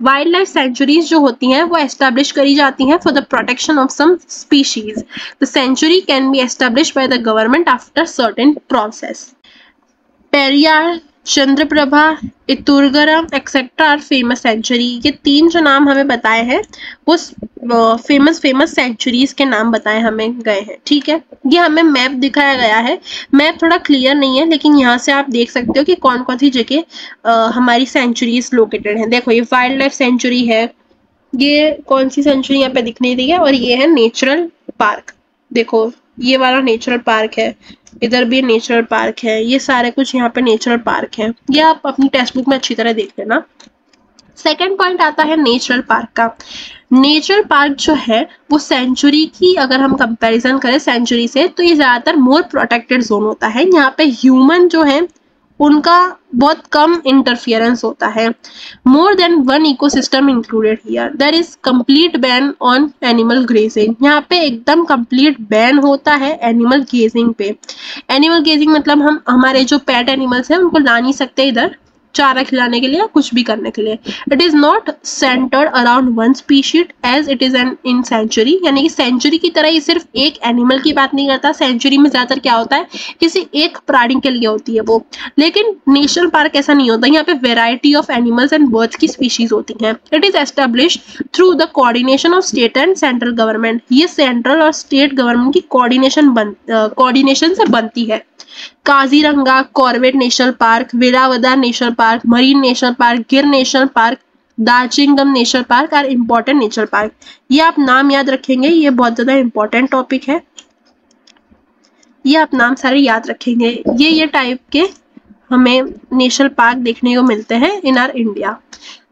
वाइल्ड लाइफ सेंचुरीज जो होती हैं वो एस्टैब्लिश करी जाती हैं for the protection of some species. The sanctuary can be establish by the government after certain process. Periyar, Chandraprabha, Eturnagaram etcetera are famous sanctuary. ये 3 जो नाम हमें बताए हैं वो फेमस सेंचुरीज के नाम बताए हमें गए हैं। ठीक है, ये हमें मैप दिखाया गया है, मैप थोड़ा क्लियर नहीं है लेकिन यहाँ से आप देख सकते हो कि कौन कौन सी जगह हमारी सेंचुरीज लोकेटेड हैं। देखो, ये वाइल्ड लाइफ सेंचुरी है, ये कौन सी सेंचुरी यहाँ पे दिख नहीं रही है, और ये है नेचुरल पार्क। देखो, ये वाला नेचुरल पार्क है, इधर भी नेचुरल पार्क है, ये सारे कुछ यहाँ पे नेचुरल पार्क है। ये आप अपनी टेक्स्ट बुक में अच्छी तरह देख लेना। सेकेंड पॉइंट आता है नेचुरल पार्क का। नेचुरल पार्क जो है वो सेंचुरी की अगर हम कंपैरिजन करें सेंचुरी से, तो ये ज्यादातर मोर प्रोटेक्टेड जोन होता है। यहाँ पे ह्यूमन जो है उनका बहुत कम इंटरफियरेंस होता है। More than 1 ecosystem included here, there is complete ban on animal grazing. यहाँ पे एकदम कंप्लीट बैन होता है एनिमल गेजिंग पे। एनिमल गेजिंग मतलब हम हमारे जो पेट एनिमल्स हैं उनको ला नहीं सकते इधर चारा खिलाने के लिए, कुछ भी करने के लिए। It is not centred around 1 species as it is an in sanctuary, यानी कि सेंचुरी की तरह ये सिर्फ एक एनिमल की बात नहीं करता। सेंचुरी में ज्यादातर क्या होता है, किसी एक प्राणी के लिए होती है वो, लेकिन नेशनल पार्क ऐसा नहीं होता। यहाँ पे variety of animals and birds की स्पीशीज होती हैं। It is establish through the coordination of state and central government. ये सेंट्रल और स्टेट गवर्नमेंट की कोऑर्डिनेशन से बनती है। Kaziranga, Corbett national park, Velavadar national park, marine national park, Gir national park, Darjeeling national park are important natural park. ये आप नाम याद रखेंगे, ये बहुत ज्यादा इम्पोर्टेंट टॉपिक है, ये आप नाम सारे याद रखेंगे। ये टाइप के हमें नेशनल पार्क देखने को मिलते हैं in our India.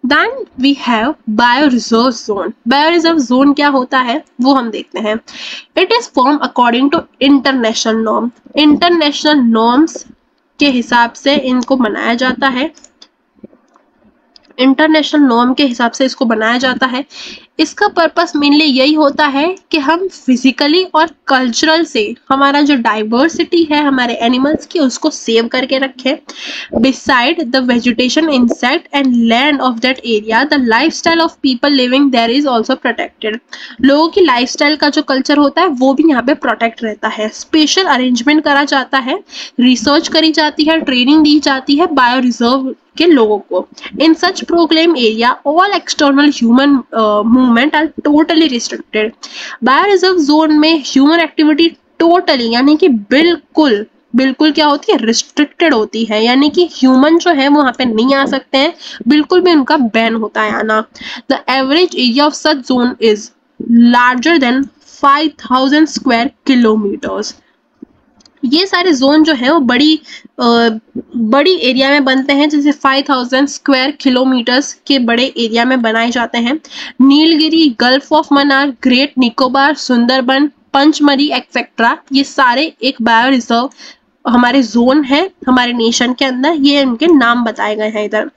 Then we have bioreserve zone। Bioreserve zone क्या होता है वो हम देखते हैं। It is formed according to international norm। International norms के हिसाब से इनको मनाया जाता है। इंटरनेशनल नॉर्म के हिसाब से इसको बनाया जाता है। इसका पर्पस मेनली यही होता है कि हम फिजिकली और कल्चरल से हमारा जो डाइवर्सिटी है हमारे एनिमल्स की उसको सेव करके रखें। Beside the vegetation, insect and land of that area, the lifestyle of people living there is also protected. लोगों की लाइफस्टाइल का जो कल्चर होता है वो भी यहाँ पे प्रोटेक्ट रहता है। स्पेशल अरेंजमेंट करा जाता है, रिसर्च करी जाती है, ट्रेनिंग दी जाती है बायो रिजर्व के लोगों को। In such proclaim area all external human movement are totally restricted. Bio reserve zone में ह्यूमन एक्टिविटी टोटली यानी कि बिल्कुल बिल्कुल क्या होती है, रिस्ट्रिक्टेड होती है, यानी कि ह्यूमन जो है वहां पे नहीं आ सकते हैं, बिल्कुल भी उनका बैन होता है आना। The average area of such zone is larger than 5000 square kilometres. ये सारे जोन जो है वो बड़ी एरिया में बनते हैं, जैसे 5000 स्क्वायर किलोमीटर्स के बड़े एरिया में बनाए जाते हैं। Nilgiri, gulf of Mannar, great Nicobar, Sundarban, Pachmarhi etcetera, ये सारे एक बायो रिजर्व हमारे जोन है हमारे नेशन के अंदर, ये इनके नाम बताए गए हैं इधर।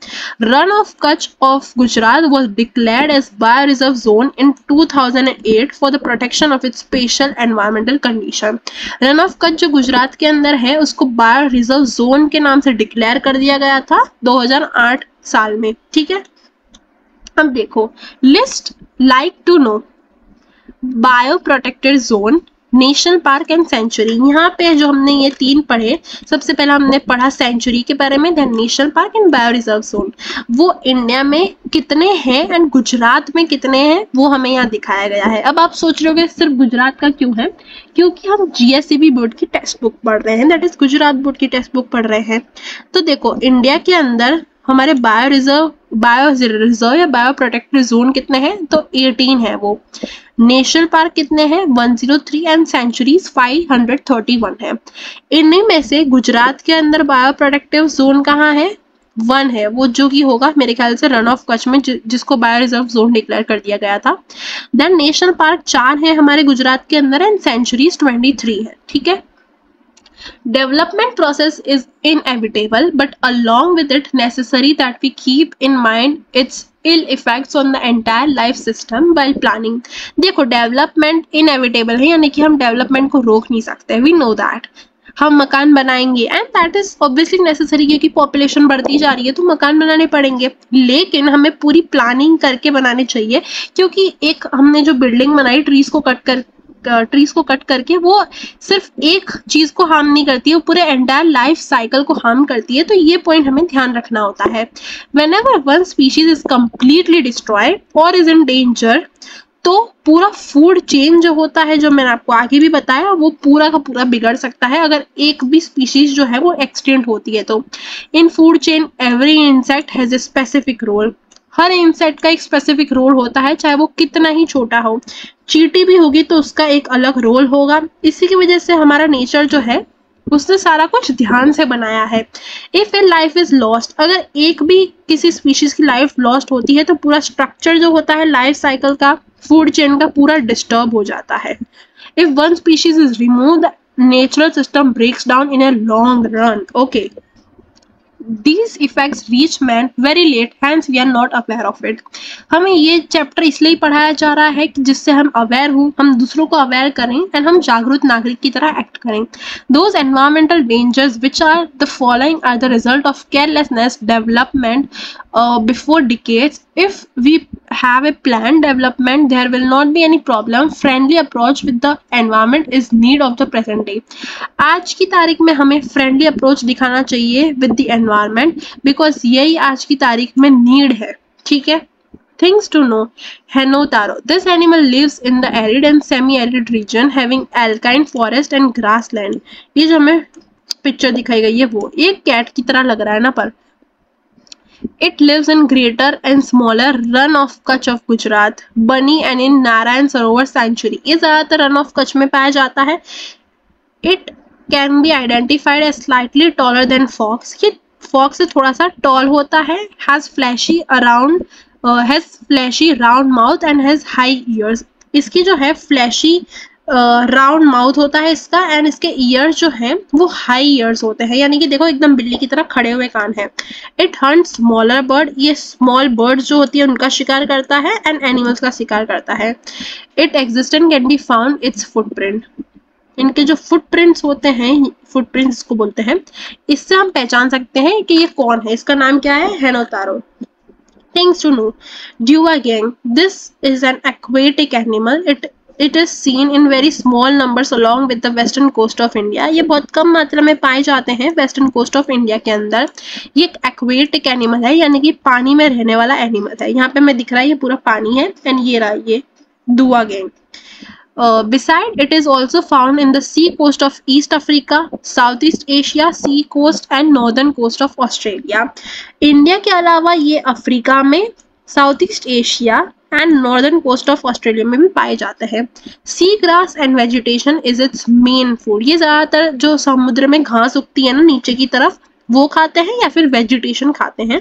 Rann of Kutch of Gujarat was declared as bio reserve zone in 2008 for the protection of its special environmental condition. Rann of Kutch जो गुजरात के अंदर है उसको बायो रिजर्व जोन के नाम से डिक्लेयर कर दिया गया था 2008 साल में, ठीक है। अब देखो list like to know bio protected zone, national park and sanctuary. यहाँ पे जो हमने ये तीन पढ़े, सबसे पहला हमने पढ़ा सेंचुरी के बारे में, then national park and bio reserve zone. वो इंडिया में कितने हैं एंड गुजरात में कितने हैं वो हमें यहाँ दिखाया गया है। अब आप सोच रहे होगे सिर्फ गुजरात का क्यों है, क्योंकि हम जीएससीबी बोर्ड की टेक्स्ट बुक पढ़ रहे हैं, दैट इज गुजरात बोर्ड की टेक्स्ट बुक पढ़ रहे हैं। तो देखो इंडिया के अंदर हमारे बायो रिजर्व या बायो प्रोटेक्टेड जोन कितने हैं, तो 18 है वो। नेशनल पार्क कितने हैं, 103 एंड सेंचुरीज 531 है। इन्हीं में से गुजरात के अंदर बायो प्रोटेक्टिव जोन कहाँ है, 1 है, वो जो कि होगा मेरे ख्याल से रन ऑफ कच्छ में, जिसको बायो रिजर्व जोन डिक्लेयर कर दिया गया था। देन नेशनल पार्क 4 है हमारे गुजरात के अंदर एंड सेंचुरीज 23 है, ठीक है। Development process is inevitable, but along with it necessary that we keep in mind its ill effects on the entire life system while planning. देखो डेवलपमेंट इनएविटेबल है, यानी कि हम डेवलपमेंट को रोक नहीं सकते, we know that। हम मकान बनाएंगे and that is obviously necessary, क्योंकि पॉपुलेशन बढ़ती जा रही है तो मकान बनाने पड़ेंगे, लेकिन हमें पूरी प्लानिंग करके बनाने चाहिए, क्योंकि एक हमने जो बिल्डिंग बनाई ट्रीज को कट करके वो सिर्फ एक चीज को हार्म नहीं करती है, वो पूरे एंटायर लाइफ साइकिल को हार्म करती है। तो ये पॉइंट हमें ध्यान रखना होता है। Whenever one species is completely destroyed और इज इन डेंजर, तो पूरा फूड चेन जो होता है, जो मैंने आपको आगे भी बताया, वो पूरा का पूरा बिगड़ सकता है अगर एक भी स्पीशीज जो है वो एक्सटेंट होती है। तो in food chain every insect has a specific role. हर इंसेक्ट का एक स्पेसिफिक रोल होता है, चाहे वो कितना ही छोटा हो। चींटी भी होगी तो उसका एक अलग रोल होगा। इसी की वजह से हमारा नेचर जो है उसने सारा कुछ ध्यान से बनाया है। If A life is lost, अगर एक भी किसी स्पीशीज की लाइफ लॉस्ट होती है तो पूरा स्ट्रक्चर जो होता है लाइफ साइकिल का, फूड चेन का, पूरा डिस्टर्ब हो जाता है। If one species is remove, the natural system breaks down in a long run. Okay, These effects reach man very late, hence we are not aware of it. हमें ये chapter इसलिए पढ़ाया जा रहा है कि जिससे हम अवेयर हों, हम दूसरों को अवेयर करें एंड हम जागरूक नागरिक की तरह एक्ट करें। Those environmental dangers which are the following are the result of carelessness development before decades. If we have a planned development, there will not be any problem. Friendly approach with the environment is need of the present day. आज की तारीख में हमें friendly approach दिखाना चाहिए with the environment, because यही आज की तारीख में नीड है, ठीक है। Things to know. Henotaro. This animal lives in the arid and semi-arid region having alpine forest and grassland. ये जो हमें पिक्चर दिखाई गई है वो एक कैट की तरह लग रहा है ना, पर It lives in greater and smaller run of Kutch of Gujarat, Bani and in Narayan Sarovar Sanctuary. ये ज़्यादातर run of Kutch में पाया जाता है। It can be identified as slightly taller than fox. ये fox से थोड़ा सा tall होता है। Has fleshy round mouth and has high ears. इसकी जो है फ्लैशी राउंड माउथ होता है इसका, एंड इसके ईयर्स जो हैं वो हाई ईयर्स होते हैं, यानी कि देखो एकदम बिल्ली की तरह खड़े हुए कान है। इट हंट स्मॉलर बर्ड, ये स्मॉल बर्ड जो होती है उनका शिकार करता है, एंड एनिमल्स का शिकार करता है। It existent can be found it's footprint, इनके जो फुटप्रिंट्स होते हैं, फुटप्रिंट्स को बोलते हैं, इससे हम पहचान सकते हैं कि ये कौन है। इसका नाम क्या है? हेनोतारो। Things to know. Duergang. This is an aquatic animal. It is seen in very small numbers along with the western coast of India. ये बहुत कम मात्रा में पाए जाते हैं वेस्टर्न कोस्ट ऑफ इंडिया के अंदर। ये एक एक्वेटिक एनिमल है, यानी कि पानी में रहने वाला एनिमल है। यहाँ पे हमें दिख रहा है ये पूरा पानी है, एंड ये रहा ये दुआगैंग। Beside, it is also found in the sea coast of East Africa, Southeast Asia, sea coast and northern coast of Australia. India के अलावा ये अफ्रीका में, South east Asia and northern coast of Australia में भी पाए जाते हैं। Sea grass and vegetation is its main food. ये ज़्यादातर जो समुद्र में घास उगती है ना नीचे की तरफ, वो खाते हैं या फिर वेजिटेशन खाते हैं।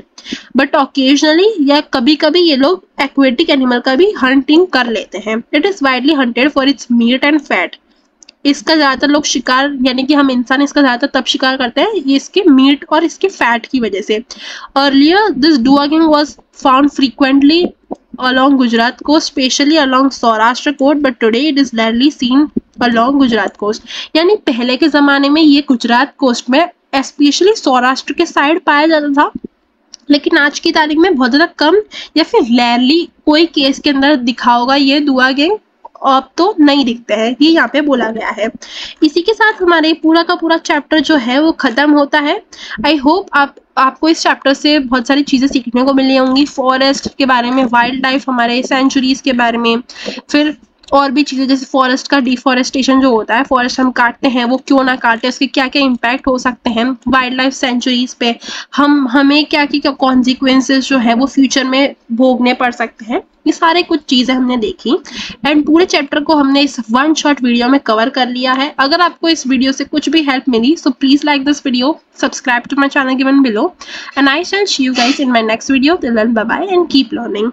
बट ओकेजनली या कभी कभी ये लोग एक्वेटिक एनिमल का भी हंटिंग कर लेते हैं। It is widely hunted for its meat and fat. इसका ज़्यादातर लोग शिकार, यानी कि हम इंसान इसका ज़्यादातर तब शिकार करते हैं ये इसके मीट और इसके फैट की वजह से। Earlier this dugong was found frequently along Gujarat coast, especially along Saurashtra coast, but today it is rarely seen along Gujarat coast. यानी पहले के ज़माने में ये गुजरात कोस्ट में स्पेशली सौराष्ट्र के साइड पाया जाता था, लेकिन आज की तारीख में बहुत ज़्यादा कम या फिर रेयरली कोई केस के अंदर दिखा होगा ये दुआगैंग, अब तो नहीं दिखते हैं, ये यहाँ पे बोला गया है। इसी के साथ हमारे पूरा का पूरा चैप्टर जो है वो ख़त्म होता है। आई होप आपको इस चैप्टर से बहुत सारी चीज़ें सीखने को मिली होंगी, फॉरेस्ट के बारे में, वाइल्ड लाइफ, हमारे सेंचुरीज के बारे में, फिर और भी चीज़ें जैसे फॉरेस्ट का डिफॉरेस्टेशन जो होता है, फॉरेस्ट हम काटते हैं वो क्यों ना काटे, उसके क्या क्या इम्पैक्ट हो सकते हैं वाइल्ड लाइफ सेंचुरीज पे, हमें क्या क्या कॉन्सिक्वेंसेस जो है वो फ्यूचर में भोगने पड़ सकते हैं। ये सारे कुछ चीज़ें हमने देखी, एंड पूरे चैप्टर को हमने इस वन शॉर्ट वीडियो में कवर कर लिया है। अगर आपको इस वीडियो से कुछ भी हेल्प मिली, so please like this video, subscribe to my channel given below, and I shall see you guys in my next video. Till then bye bye and keep learning.